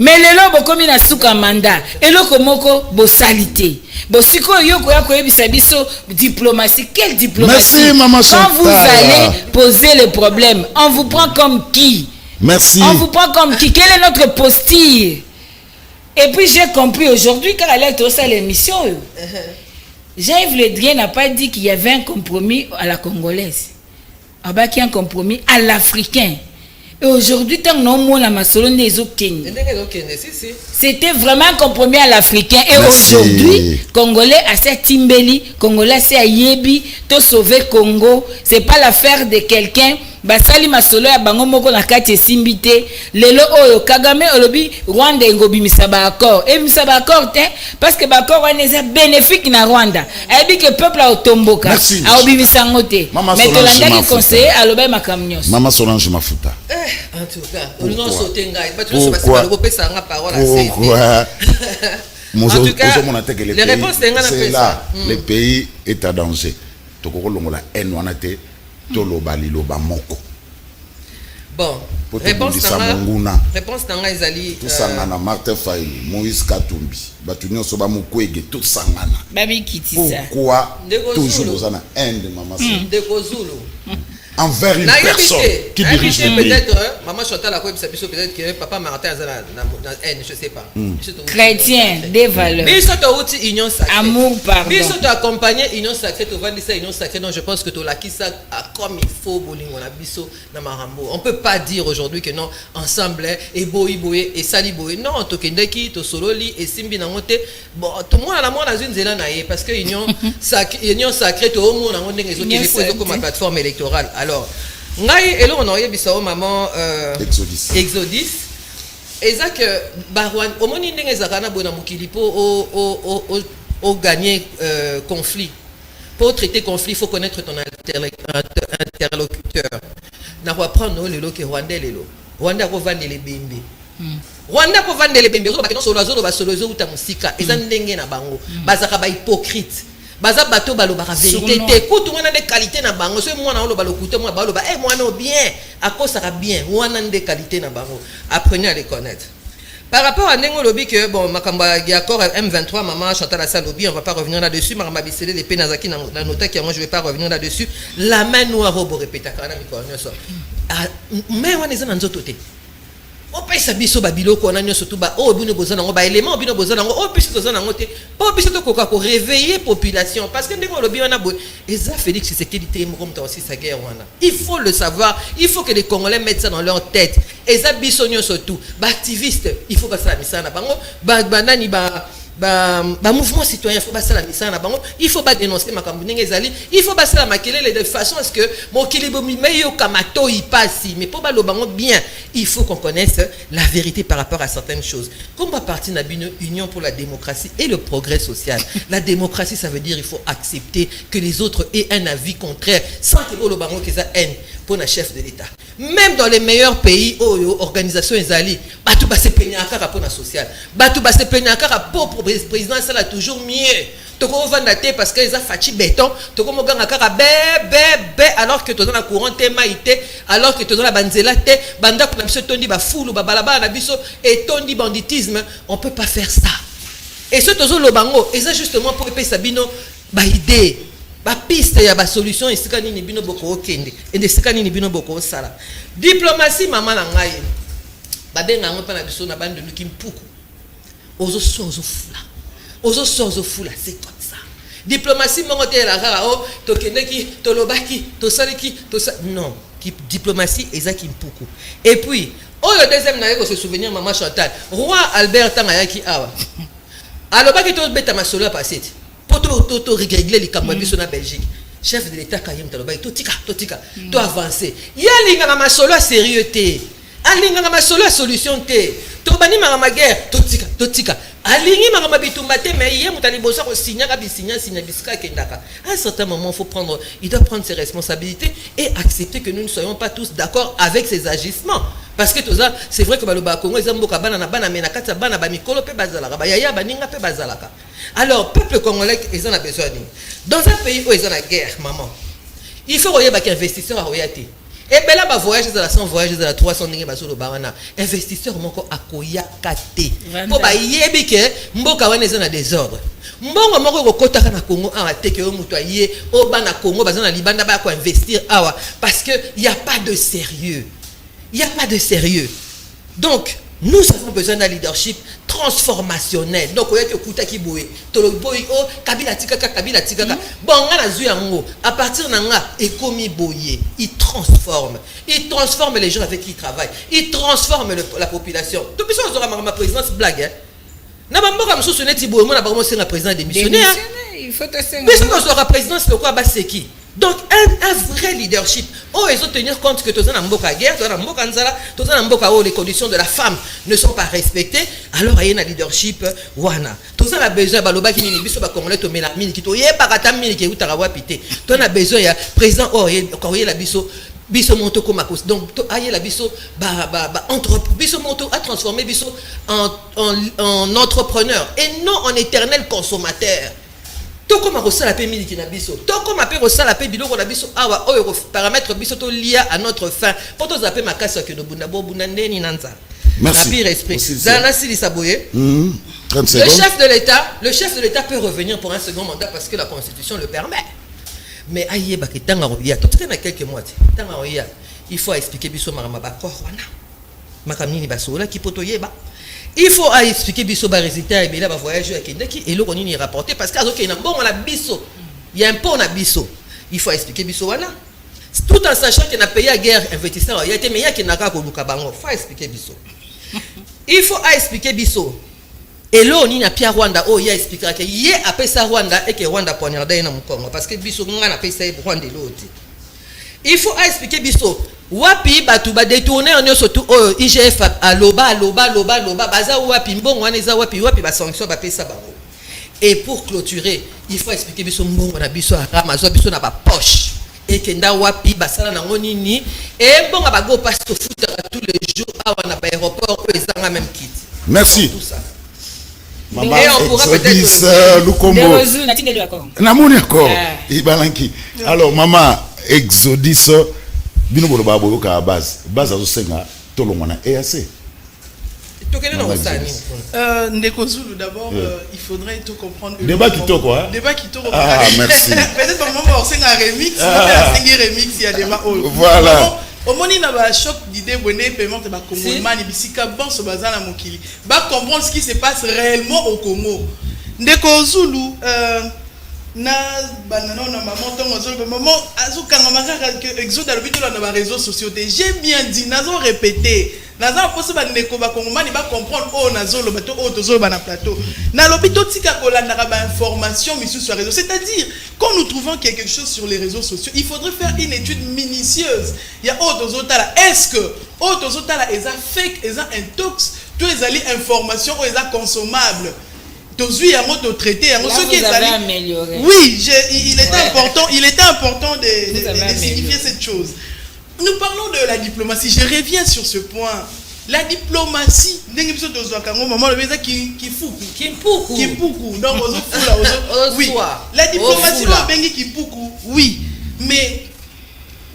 mais lelo bokomi na suka manda eloko moko bosalite bosiko yoko ya koyebisa biso diplomatie. Quelle diplomatie? Merci, maman Chantal. Quand vous allez poser le problème, on vous prend comme qui? Merci. On vous prend comme qui? Quelle est notre posture? Et puis j'ai compris aujourd'hui quand elle a été à l'émission, Jean-Yves Le Drian n'a pas dit qu'il y avait un compromis à la congolaise. Il y a un compromis à l'africain. Et aujourd'hui, tant que la masolone des c'était vraiment un compromis à l'africain. Et aujourd'hui, Congolais à cette Timbeli, Congolais à Yebi, to sauver Congo. C'est pas l'affaire de quelqu'un. Basali masolo ya bango moko na kati simbité lelo oyo Kagame olobi Rwanda ngobi misaba accord et misaba accord te parce que accord wana eza bénéfique na Rwanda ayebi que peuple a otomboka a obi misango te mais to landaki conseiller aloba makamnyos Mama Solange Mafuta en tout cas non sauter ngai ba tu so ba ko pesa nga parole à c'est en tout cas les réponses c'est là le pays est à danger tokoko longola en wana te toloba liloba moko. Bon, réponse nanga ezali tout sangana Martin Fayulu, Moïse Katumbi, batunyo soba mukwege tout sangana. Babi kitisa. Pourquoi toujours aux ana Inde maman de Kozulu. Envers une personne qui dirige le pays. Peut-être maman Chantal a quoi peut-être que papa Martin azana na haine, je sais pas. Chrétien, des valeurs. Mais ça doit être union sacrée. Amour pardon. Mais ça doit accompagner union sacrée, tu vas dire ça union sacrée. Non, je pense que tu l'as qui ça comme il faut bolingo na biso na marambo. On peut pas dire aujourd'hui que non ensemble et boy et sali boy. Non, to kendeki to sololi et simbi na ngote. Bon, tout le monde a la mona une zela na ye parce que union sacrée to au monde na ngote ngezo qui est comme une plateforme électorale. Alors, ngai elo on aurait bisao maman Exodus. Eza que barwan omoni ndenge ezaka na bona mokili po au gagner conflit. Pour traiter conflit, il faut connaître ton interlocuteur. Na ko apprendre lelo ke Rwanda lelo. Rwanda ko vendre les bembe. Rwanda ko vendre les bembe. Ko ba ke solo basolozo uta musika. Eza ndenge na bango. Bazaka ba hypocrite. Baza bato baloba la vérité. Écoute, on a des qualités na bango. Ce moi na lo balokuta moi baloba eh moi no bien. À cause ça bien. On a des qualités na bango. Apprenez à les connaître. Par rapport à Nengo Lobby, que bon, Makamba Yakor M23, maman Chantal Assa Lobby, on va pas revenir là-dessus. Makamba Bissele, les Pénazaki, la nota qui moi je vais pas revenir là-dessus. La main noire au répète à Kana Mikono. Mais on est en zototé. On paye sa biso babilo qu'on a surtout ba oh bino bozana ngo ba élément bino bozana ngo oh puisque bozana ngo te pas puisque to koka ko réveiller population parce que Nengo Lobby on a beau et ça Félix c'est qui dit comme toi aussi sa guerre wana. Il faut le savoir, il faut que les Congolais mettent ça dans leur tête. Et ça bisogno surtout ba activiste, il faut pas ça la misana bango ba banani ba mouvement citoyen, il faut pas ça la misana bango, il faut pas dénoncer makambu ndenge ezali, il faut pas ça la makelele de façon à ce que mon kilibo meyo kamato y passe mais pour ba lo bango bien, il faut qu'on connaisse la vérité par rapport à certaines choses. Comme va partir dans une union pour la démocratie et le progrès social. La démocratie ça veut dire il faut accepter que les autres aient un avis contraire sans que lo bango que ça haine pour un chef de l'État. Même dans les meilleurs pays, organisation ezali, batu ba se penyaka pour la social. Batu ba se penyaka pour président ça là toujours mieux. Toko vanda te parce que ils a fachi béton, toko moganga kaka bé alors que toza na courant te maïté, alors que toza na banzela te, banda ko na biso tondi ba fulu ba balaba na biso et tondi banditisme, on peut pas faire ça. Et ce tozo lobango, et ça justement pour épée sabino ba idée. Ba piste ya ba solution esika nini bino boko okende et esika nini bino boko sala diplomatie mama na ngai ba benga ngo pa na biso na bande luki mpuku ozo fula c'est comme ça diplomatie mongo te la rara o to kendeki to lobaki to saliki to non diplomatie ezaki mpuku et puis le deuxième na ko se souvenir maman Chantal roi Albert Tangayaki awa alobaki to beta masolo ya passé to régler les camarades na Belgique chef de l'état kayem taloba to tika to avancer ya linga na masolo sérieux te alinga na masolo solution te to bani ma guerre to tika alingi ma bitumba te mais yé mutali bosa ko signa bisika kendaka à un certain moment il doit prendre ses responsabilités et accepter que nous ne soyons pas tous d'accord avec ses agissements parce que tout ça c'est vrai que baloba Congo ezamboka bana na bana mena kata bana ba mikolo pe bazalaka ba yaya baninga pe bazalaka. Alors peuple congolais ils en a besoin dans un pays où ils ont la guerre maman il faut qu'il y ait investisseur à royauté et ben là ba voyage dans la 100 voyage dans la 300 ndenge bazolo bana investisseur moko akoya kate po ba yebi ke mboka wana ezana désordre mbongo moko kokota na Congo a teke o muto aye o bana Congo bazana libanda ba ko investir awa parce que il y a pas de sérieux. Donc, nous avons besoin d'un leadership transformationnel. Donc, il y a que Kouta qui bouille. Toloboy, oh, Kabila tika. Bon, on a zuyango. À partir de là, et comme il bouille, il transforme. Il transforme les gens avec qui il travaille. Il transforme la population. Depuis ça, on aura ma présidence blague. Hein? Na bamboka msusu neti bouille, moi, na bamboka c'est un président démissionnaire. Il faut te faire. Mais ça, on aura présidence, le quoi, c'est qui? Donc un vrai leadership. Ils ont tenir compte que tous les mboka guerre, tous les mboka où les conditions de la femme ne sont pas respectées. Alors il y a un leadership wana. Tous les besoin baloba qui ni biso ba congolais to melamine qui to ye parata mine qui utarawa pité. Tu as besoin ya président quand il la biso monto comme cause. Donc aye la biso biso monto a transformé biso en entrepreneur et non en éternel consommateur. Tout comme on la paix miliki na biso, tout comme on la paix biloko na biso, awa oyo paramètre biso to lié à notre fin. Pour tous appeler ma casse que nous bundabo bundande ni nanza. Merci. La pire esprit. Zana Sili Saboye. 30 secondes. Le chef de l'État peut revenir pour un second mandat parce que la Constitution le permet. Mais aïe ba ki tanga roya, tout na quelques mois. Tanga roya, il faut expliquer biso marama ba ko wana. Makamini basola ki poto yeba. Il faut expliquer biso ba résultat et là ba voyage avec ndeki et loko nini rapporter parce que azoke na bon la biso. Il y a un pont na biso. Il faut expliquer biso wana. Tout en sachant qu'il n'a payé la guerre investisseur, il y a été meilleur qu'il n'a qu'à koluka bango. Faut expliquer biso. Il faut expliquer biso. Et là on a Pierre Rwanda il a expliqué que yé appelle ça Rwanda et que Rwanda poignardé na Congo parce que biso ngana appelle ça Rwanda l'autre. Il faut expliquer biso. Wapi batu ba détourner en surtout IGF aloba baza wapi mbongo wana eza wapi ba sanction ba pesa bango Et pour clôturer, il faut expliquer biso mbongo na biso ramazo biso na ba poche. Et kenda wapi basala na ngonini et mbongo ba go passe au foot tous les jours à na aéroport ou ezanga même kit. Merci. Tout ça. Maman Et on pourra Exodus peut-être Lukombo. Namoni encore. Ibalanki. Alors maman Exodus bino bolo ba boyo ka base azo senga tolongwana EAC. Ndeko Zulu, d'abord, il faudrait tout comprendre. Débat qui toque quoi? Débat qui toque. Ah, merci. Peut-être au moment où c'est un remix, il y a débat. Voilà. Au moment où il y a un choc d'idées, paiement, il y a comprendre ce qui se passe réellement au Congo. Ndeko Zulu, na banana na maman tongo maman azu kangamaka que exode le but dans les réseaux sociaux. J'ai bien dit nazo répéter nazo possible ndeko ba kongomani ba comprendre oh nazo lo bato oh tozo ba na plateau na lobito tika kolanda ba information mission sur réseaux, c'est-à-dire quand nous trouvons quelque chose sur les réseaux sociaux il faudrait faire une étude minutieuse. Il y a oh tozo tala est-ce que oh tozo tala est fake est intox tous les alliés information ou est consommable. Oui, il était important de signifier cette chose. Nous parlons de la diplomatie. Je reviens sur ce point. La diplomatie, oui. La diplomatie, oui. Mais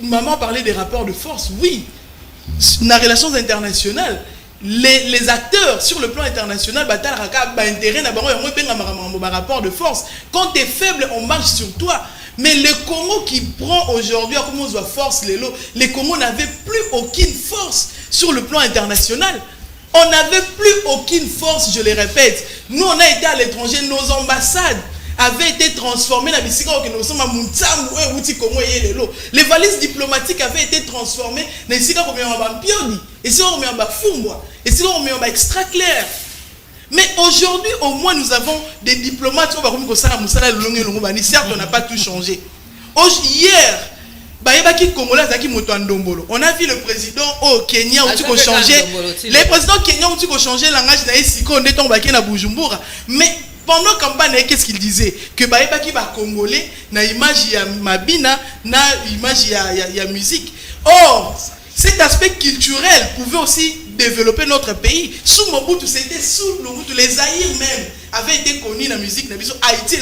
maman parlait des rapports de force, oui. Dans les relations internationales, les acteurs sur le plan international intérêt rapport de force. Quand tu es faible, on marche sur toi. Mais le Congo qui prend aujourd'hui, comme on voit force, les Congo n'avaient plus aucune force sur le plan international. On n'avait plus aucune force, je le répète. Nous, on a été à l'étranger, nos ambassades avaient été transformées. Les valises diplomatiques avaient été transformées. Et si on met en Fumbwa, et si on met en extra clair. Mais aujourd'hui, au moins, nous avons des diplomates. Certes, on n'a pas tout changé. Hier, on a vu le président au Kenya où tu peux changer. Les présidents kenyans où tu peux changer le langage na Bujumbura. Mais pendant la campagne, qu'est-ce qu'il disait? Que Baïbaki va congolais, na image ya Mabina, na image ya musique. Or, cet aspect culturel pouvait aussi développer notre pays. Sous Mobutu, c'était sous Mobutu, les Zaïre même avaient été connus dans la musique. Haïti,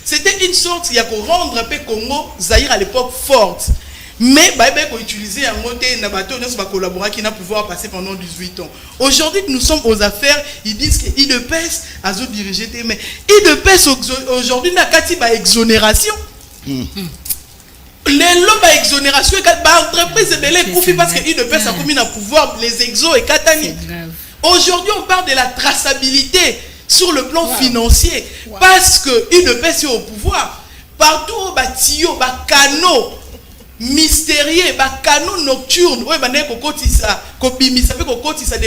c'était une sorte, il y a qu'on rendre le Congo, Zaïre à l'époque forte. Mais il faut utiliser un mot de bateau, nous va collaborer qui n'a pouvoir passer pendant 18 ans. Aujourd'hui, nous sommes aux affaires, ils disent que IDPS a dirigé, mais IDPS aujourd'hui n'a qu'à dire exonération. Les lots d'exonération, l'entreprise est belle et parce que IDPS a commis un pouvoir, les exos et Katani. Aujourd'hui, on parle de la traçabilité sur le plan financier parce que IDPS est au pouvoir. Partout, il y a canaux mystérieux, canaux nocturnes, de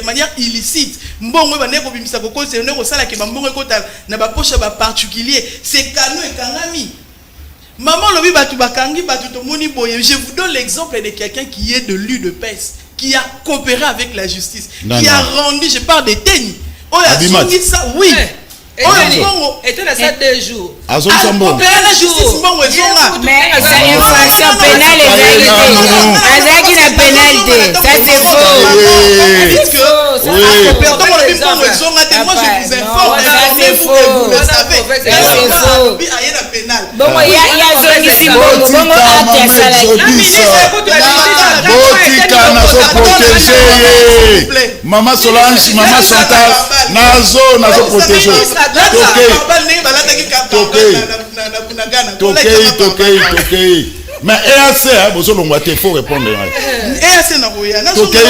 manière illicite. Ces canaux et kanami. Maman lobi batu bakangi batu tomoni boye. Je vous donne l'exemple de quelqu'un qui est de l'UDPS, qui a coopéré avec la justice, qui a rendu, je parle de Teni. Oh ça, oui. était là ça 2 jours. Coopérer la justice, mais c'est infraction pénale et la pénalité. Ça c'est faux. Moi je vous informe, vous le savez. C'est faux. Bon, il y a zone ici, Maman Solange, maman Chantal, nazo protéger. Tokei. Mais EAC, il faut répondre.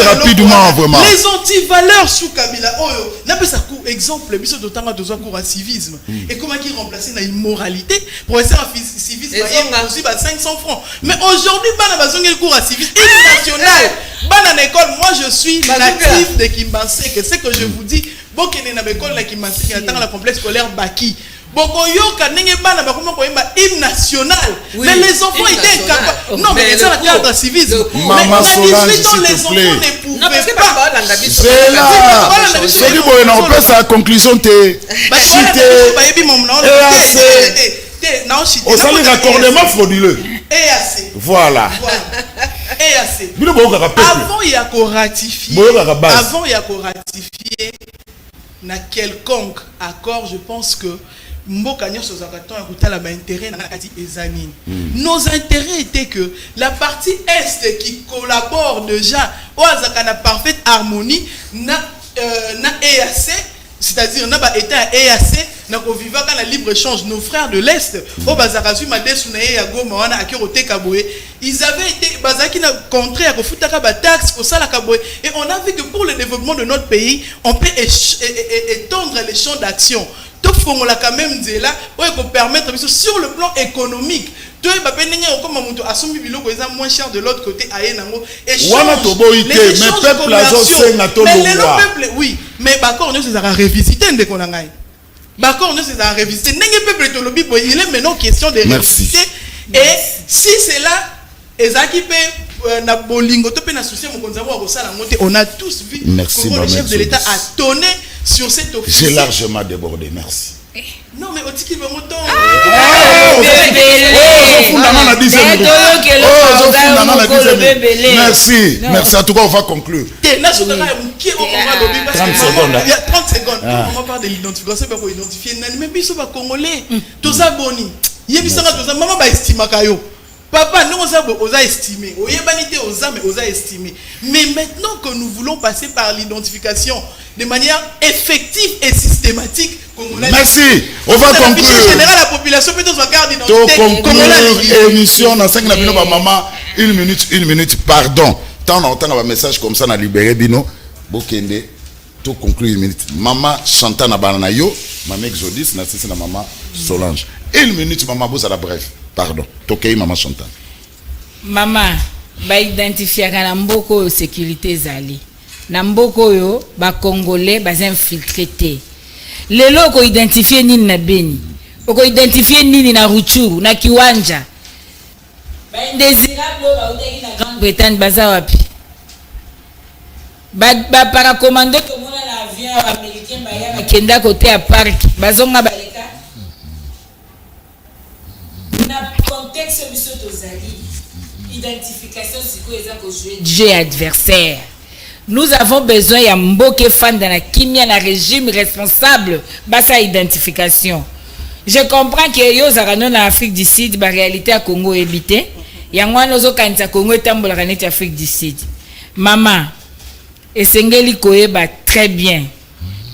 Rapidement, vraiment. Les antivaleurs sous Kabila, n'a pas ça exemple, mais c'est d'autant que cours à civisme. Et comment qui remplacer la immoralité pour essayer un civisme aussi 500 francs. Mais aujourd'hui, il cours à civisme national. Dans l'école, moi je suis natif de Kimbansé. C'est ce que je vous dis. Bon, qu'il y a une école qui attend la complexe scolaire Baki. bokoyoka ndenge bana bakoma koyemba hymne national. Oui, Mais les enfants hymne étaient national. incapables. Non, mais Mais c'est le le cours. cadre civisme. Le cours. Maman Mais Solange, à 18 ans, s'il les te enfants plaît. ne Non, parce que pouvaient pas. C'est là. C'est que bon, on peut sa conclusion te chité. Au salaire raccordement frauduleux. EAC. Voilà. EAC. Bino boka ka peuple. Avant il y a qu'on ratifie. Avant il y a qu'on ratifier na quelconque accord, je pense que mboka nyonso zakaton akutala ba intérêt na kati ezanini. Nos intérêts étaient que la partie est qui collabore déjà au zakana parfaite harmonie na EAC, c'est-à-dire na ba état EAC na ko vivaka na libre échange. Nos frères de l'est au bazakazu madesu na ya goma wana akirote kaboye, ils avaient été bazaki na contraire ko futaka ba taxe ko sala kaboye, et on a vu que pour le développement de notre pays on peut étendre les champs d'action. Tout fongola quand même là pour permettre sur le plan économique de comme muto asombi biloko eza moins cher de l'autre côté aye nango échange mais le peuple oui mais bakor nous ça révisiter ndeko na ngai bakor nous ça révisiter ndenge peuple to lobi boy il est maintenant question de révisiter et si c'est là ezaki pe na bolingo to pe na souci mo konza mo sala ngote on a tous vu comment le chef de l'État a tonné sur cette office. J'ai largement débordé, merci. Non mais au tiki mon temps. Merci, merci. En tout cas, on va conclure. 30 secondes. On va parler de l'identification, on va identifier. Mais biso ba congolais, tous abonnés. Yebisanga tous maman ba estima kayo. Papa, nous on a estimé. Mais maintenant que nous voulons passer par l'identification de manière effective et systématique, merci. On va conclure. La population peut être carte d'identité. Conclure émission dans 5 minutes maman. 1 minute, pardon. Tant on entend un message comme ça, on a libéré Bino. Bokende. Tout conclure 1 minute. Maman Chantal na banana yo, maman Exodus, na sisi na maman Solange. 1 minute maman boza la bref. Pardon. Tokei maman Chantal. Maman, ba identifiaka na mboko sécurité zali. Na mboko yo ba congolais ba infiltré te. Lelo ko identifier nini na Beni. Ko identifier nini na Ruchuru, na Kiwanja. Ba indésirable ba utaki na Grande-Bretagne baza wapi. Ba paracommando ko mona na avion américain ba ya kenda côté à parc. Bazonga baleka. Na contexte biso tozali identification siko eza ko jouer jeu adversaire. Nous avons besoin ya mboke fan dans la kimia na régime responsable basa identification. Je comprends que yo zarano na Afrique du Sud ba réalité à Congo ebité. Yango nozo kanisa Congo etambola kaneti Afrique du Sud. Maman esengeli koyeba très bien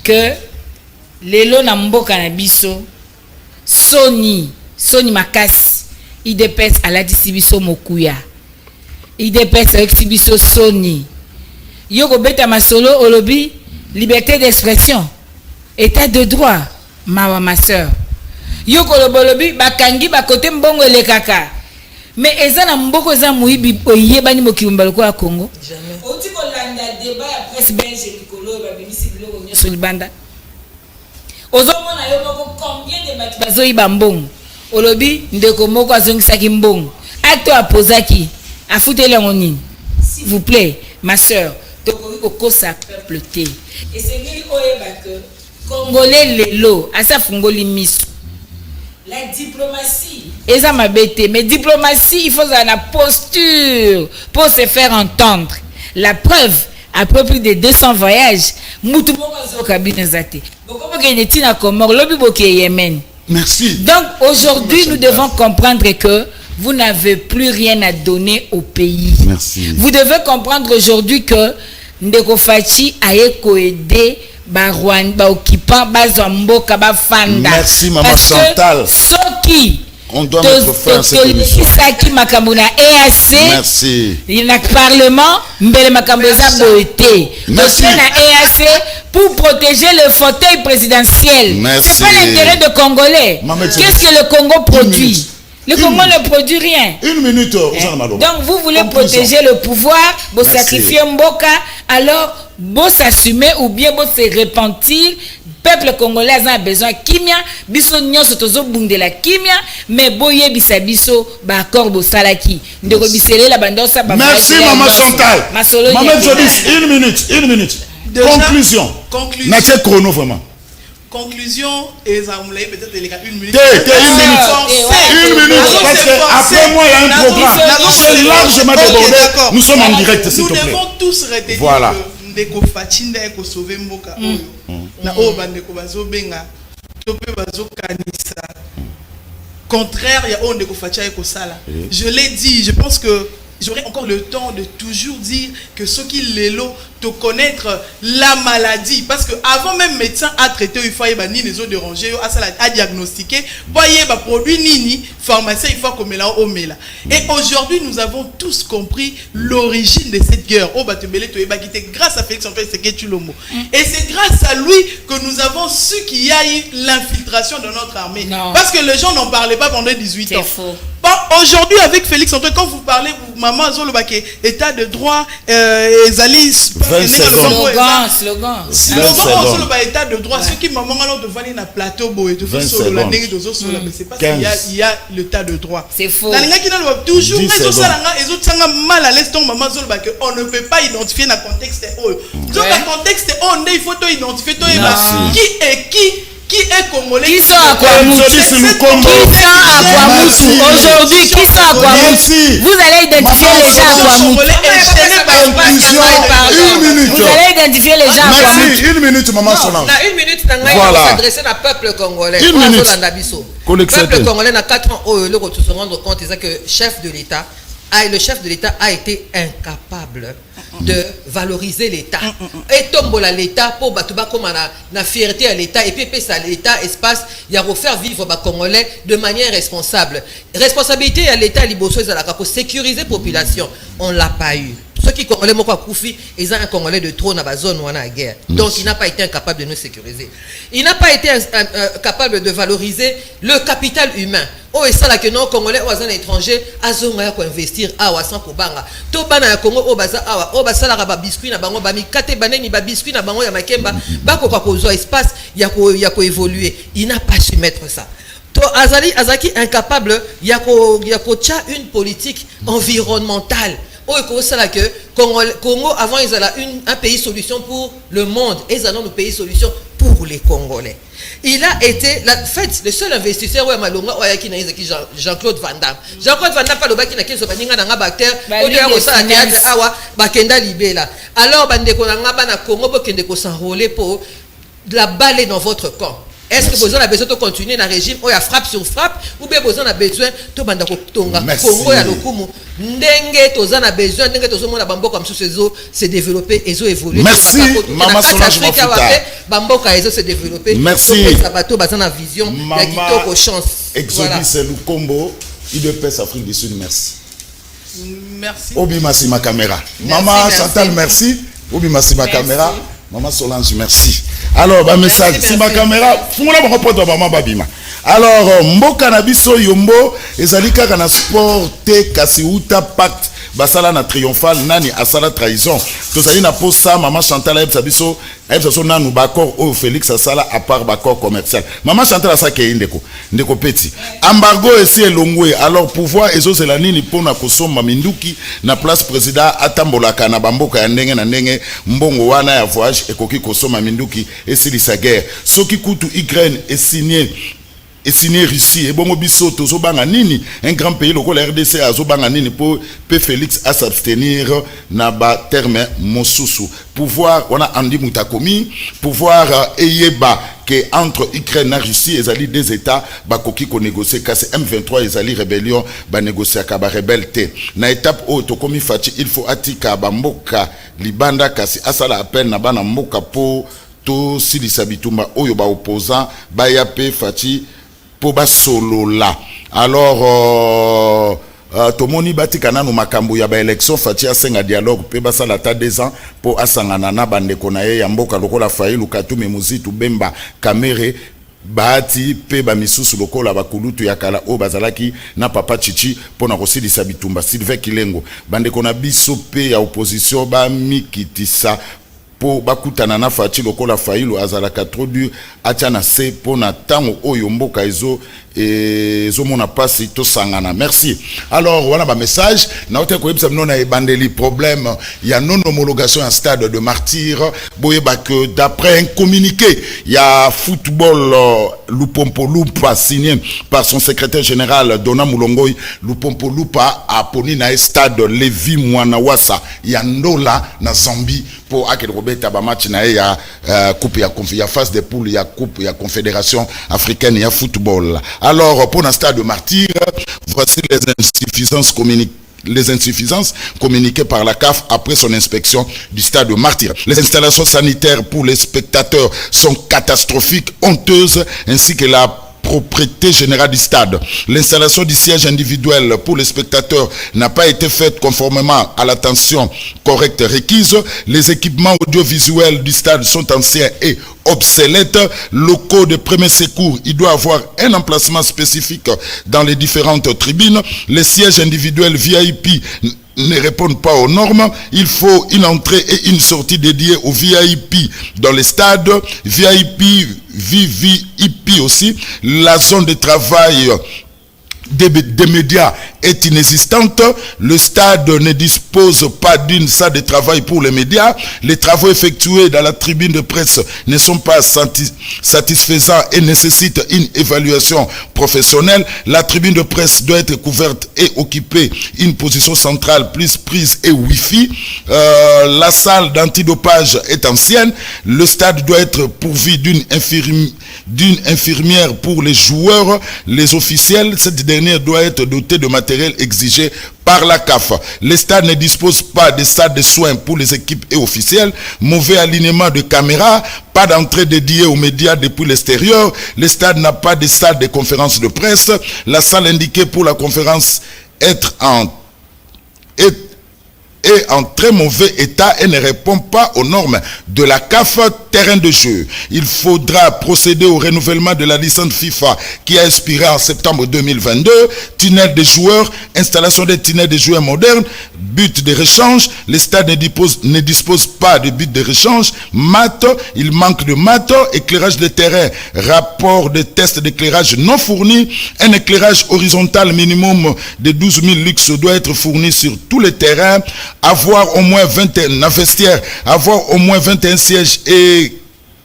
que lelo na mboka na biso Sony makasi idepes à la distribution mokuya idepes à l'exhibition Sony yoko beta masolo olobi liberté d'expression état de droit ma soeur yoko lobolobi bakangi bakote mbongo elekaka mais eza na mboko eza muibi oyebani mokimba loko ya Congo jamais oti ko landa débat ya presse belge likolo ba bimisi biloko nyoso libanda ozomona yo moko combien de batu bazoyiba mbongo olobi ndeko moko azongisaki mbongo acte apozaki afuteli yango nini s'il vous plaît ma soeur tokoki kokosa peuple te esengeli oyeba que congolais lelo asa fungoli miso la diplomatie eza mabete mais diplomatie il faut la posture pour se faire entendre la preuve après plus de 200 voyages mutu moko azoka binezate boko ke neti na Comore lobi boke Yémen. Merci. Donc aujourd'hui, nous devons comprendre que vous n'avez plus rien à donner au pays. Merci. Vous devez comprendre aujourd'hui que Ndeko Fachi a aidé ba Rwanda, ba occupant, ba Zomboka, ba Fanda. Merci maman Chantal. Soki on doit mettre fin à cette émission. Merci. Il y a un parlement, merci. EAC pour protéger le fauteuil présidentiel. C'est pas l'intérêt de Congolais. Qu'est-ce que le Congo produit? Le Congo ne produit rien. 1 minute. Donc vous voulez protéger le pouvoir, vous sacrifiez Mboka, alors vous s'assumer ou bien vous se repentir. peuple congolais a besoin kimia biso nyonso tozobundela kimia mais boye bisa biso ba accord bosalaki ndeko biselela bandosa ba merci maman Chantal maman Jodis une minute déjà, conclusion natie chrono vraiment conclusion et ça me peut-être les gars une minute une minute parce que après moi il y a un programme c'est largement débordé nous sommes en direct s'il te plaît nous devons tous retenir voilà ndeko Fatinda eko sauver mboka oyo na oyo bandeko bazobenga to pe bazokanisa contraire ya oyo ndeko Fatia eko sala je l'ai dit je pense que j'aurai encore le temps de toujours dire que ceux qui l'élo te connaître la maladie parce que avant même médecin a traité il faut y avoir ni les autres dérangés à diagnostiquer voyez bah produit nini pharmacien il faut comme là au mela et aujourd'hui nous avons tous compris l'origine de cette guerre au batebele to eba qui était grâce à Félix Antoine Tshisekedi Tshilombo et c'est grâce à lui que nous avons su qu'il y a eu l'infiltration de notre armée parce que les gens n'en parlaient pas pendant 18 ans aujourd'hui avec Félix Antoine quand vous parlez vous maman Zolobake état de droit Ezalis slogan état de droit ceux qui maman alors devant na plateau boy de solo la ndenge dozo solo mais c'est parce qu'il y a l'état de droit c'est faux dans les qui toujours mais ça là et autres ça mal à l'aise ton maman Zolobake on ne peut pas identifier dans contexte donc dans contexte on il faut to identifier to qui est congolais qui sont à Kwamoutou aujourd'hui qui sont à Kwamoutou vous allez identifier les gens à Kwamoutou vous allez identifier les gens à Kwamoutou merci une minute maman Solange une minute voilà s'adresser à peuple congolais peuple congolais na 4 ans le retour se rendre compte que le chef de l'État a été incapable de valoriser l'État. Et tombola l'État pour batouba comme na fierté à l'État et puis ça l'État espace il y a refaire vivre les Congolais de manière responsable. Responsabilité à l'État liboso pour sécuriser la population. On l'a pas eu. Ceux qui Congolais moko koufi, ils ont un Congolais de trop dans la zone où on a la guerre. Donc il n'a pas été incapable de nous sécuriser. Il n'a pas été capable de valoriser le capital humain. Oh et ça là que non Congolais ou un étranger azonga ko investir awa sans ko banga. To bana ya Congo o baza awa o basala ba biscuit na bango ba mikate baneni ba biscuit na bango ya makemba ba ko ko zo espace ya ko évoluer. Il n'a pas su mettre ça. To azaki incapable ya ko tcha une politique environnementale. Oh, c'est là que Congo avant ils avaient un pays solution pour le monde et ils ont un pays solution pour les Congolais. Il a été le seul investisseur Jean-Claude Van Damme. Jean-Claude Van Damme pas le bac qui n'a qu'un sopaninga dans un bactère au lieu de ça awa bakenda libela. Alors bande konanga bana Congo pour kende ko s'enrôler pour la balle dans votre camp. Est-ce que vous avez besoin de continuer dans le régime où il y a frappe sur frappe ou bien vous avez besoin de banda kotonga Congo ya lokumu ndenge tozana na besoin ndenge tozomona bambo comme sous se développer et évoluer merci maman Solange Mafuta bamboka ezo se développer merci sabato bazana vision ya kitoko chance Exodus Lukombo IDPS Afrique du Sud merci Obi Massima caméra maman Chantal merci Obi Massima caméra maman Solange merci. Alors ba message si ma caméra fungula ba reporter ba babima. Alors mboka na biso yombo ezali kaka na sport te kasi uta pacte basala na triomphal nani asala trahison tozali na posa maman Chantal ayebisa biso nanu bakor o Félix asala à part bakor commercial maman Chantal asa ke ndeko petit embargo esi elongwe alors pouvoir ezozela nini pona kosomba minduki na place président atambolaka na bamboka ya ndenge na ndenge mbongo wana ya voyage ekoki kosoma minduki esilisa guerre soki kutu Ukraine et signé Russie et bon biso tozobanga nini un grand pays lokola RDC azobanga nini pour Félix à s'abstenir na ba terme mosusu pouvoir on a Andi Mutakomi pouvoir eyeba que entre Ukraine et Russie ezali des états bakoki ko négocier kasi M23 ezali rébellion ba négocier ka ba rebelle na étape o tokomi fati il faut atika ba mboka libanda kasi asala appel na bana mboka po to silisa bitumba oyo ba opposant ba yape fati pour bas solo là alors tomoni batika nanu makambo ya ba élection fatia senga dialogue pe basala ta 2 ans pour asangana na bandeko na ye ya mboka lokola Fayulu Katume Muzitu Bemba Kamere Bahati pe ba misusu lokola bakulutu ya kala o bazalaki na papa Chichi pona kosilisa bitumba Sylvain Kilengo bandeko na biso pe ya opposition ba mikitisa po bakutana na fati lokola failo azalaka trop dur atia na se po na tango oyo mboka ezo mona pasi to sangana. Merci. Alors voilà ma message na ote ko yebisa na ebandeli problème ya non homologation en stade de Martyr boyeba que d'après un communiqué ya football Lupompo Lupa signé par son secrétaire général Dona Mulongoy, Lupompo Lupa a poni na stade Levi Mwanawasa ya Ndola na Zambie pour akel robeta ba match na ya coupe ya phase de poule ya coupe ya confédération africaine ya football. Alors pour un stade de Martyr, voici les insuffisances communiquées par la CAF après son inspection du stade de Martyr. Les installations sanitaires pour les spectateurs sont catastrophiques, honteuses, ainsi que la propriété générale du stade. L'installation du siège individuel pour les spectateurs n'a pas été faite conformément à l'attention correcte requise. Les équipements audiovisuels du stade sont anciens et obsolètes. Locaux de premier secours, il doit avoir un emplacement spécifique dans les différentes tribunes. Les sièges individuels VIP ne répondent pas aux normes. Il faut une entrée et une sortie dédiée aux VIP dans les stades. VIP, VVIP aussi. La zone de travail des médias est inexistante. Le stade ne dispose pas d'une salle de travail pour les médias. Les travaux effectués dans la tribune de presse ne sont pas satisfaisants et nécessitent une évaluation professionnelle. La tribune de presse doit être couverte et occuper une position centrale plus prise et Wi-Fi. La salle d'antidopage est ancienne. Le stade doit être pourvu d'une infirmière pour les joueurs, les officiels. Cette dernière doit être dotée de matériel exigé par la CAF. Les stades ne disposent pas de salles de soins pour les équipes et officiels. Mauvais alignement de caméras, pas d'entrée dédiée aux médias depuis l'extérieur. Le stade n'a pas de salle de conférence de presse. La salle indiquée pour la conférence est en très mauvais état et ne répond pas aux normes de la CAF. Terrain de jeu. Il faudra procéder au renouvellement de la licence FIFA qui a expiré en septembre 2022. Tunnel des joueurs, installation des tunnels des joueurs modernes, but de rechange. Les stades ne disposent pas de but de rechange. Maths, il manque de maths. Éclairage de terrain, rapport de tests d'éclairage non fourni. Un éclairage horizontal minimum de 12 000 lux doit être fourni sur tous les terrains. Avoir au moins 21 vestiaires, avoir au moins 21 sièges et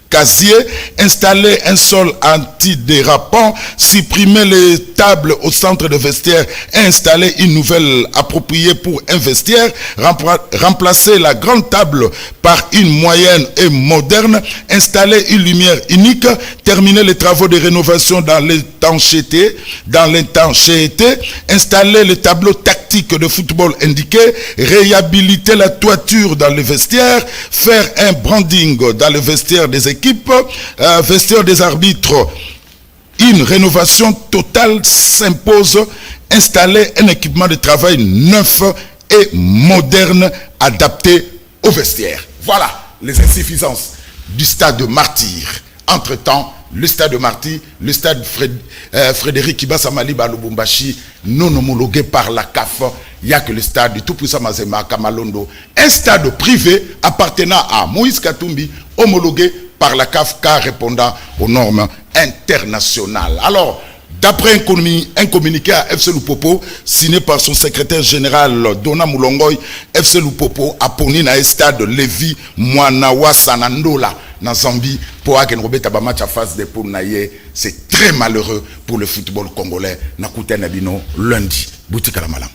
casier, installer un sol antidérapant, supprimer les tables au centre de vestiaire et installer une nouvelle appropriée pour un vestiaire, remplacer la grande table par une moyenne et moderne, installer une lumière unique, terminer les travaux de rénovation dans l'étanchéité, installer le tableau tactique de football indiqué, réhabiliter la toiture dans le vestiaire, faire un branding dans le vestiaire des équipes, vestiaire des arbitres. Une rénovation totale s'impose, installer un équipement de travail neuf et moderne adapté au vestiaire. Voilà les insuffisances du stade de Martyr. Entre-temps, le stade de Martyr, le stade Frédéric Kibasa Maliba Lubumbashi, non homologué par la CAF. Il n'y a que le stade du tout-puissant Mazema Kamalondo, un stade privé appartenant à Moïse Katumbi, homologué par la CAF car répondant aux normes internationales. Alors, d'après un communiqué à FC Lupopo, signé par son secrétaire général Dona Mulongoy, FC Lupopo a poni na stade Levi Mwanawasa na Ndola na Zambie pour aken robeta ba match à phase de poule na ye. C'est très malheureux pour le football congolais. Na kuta na bino lundi. Boutika la malam.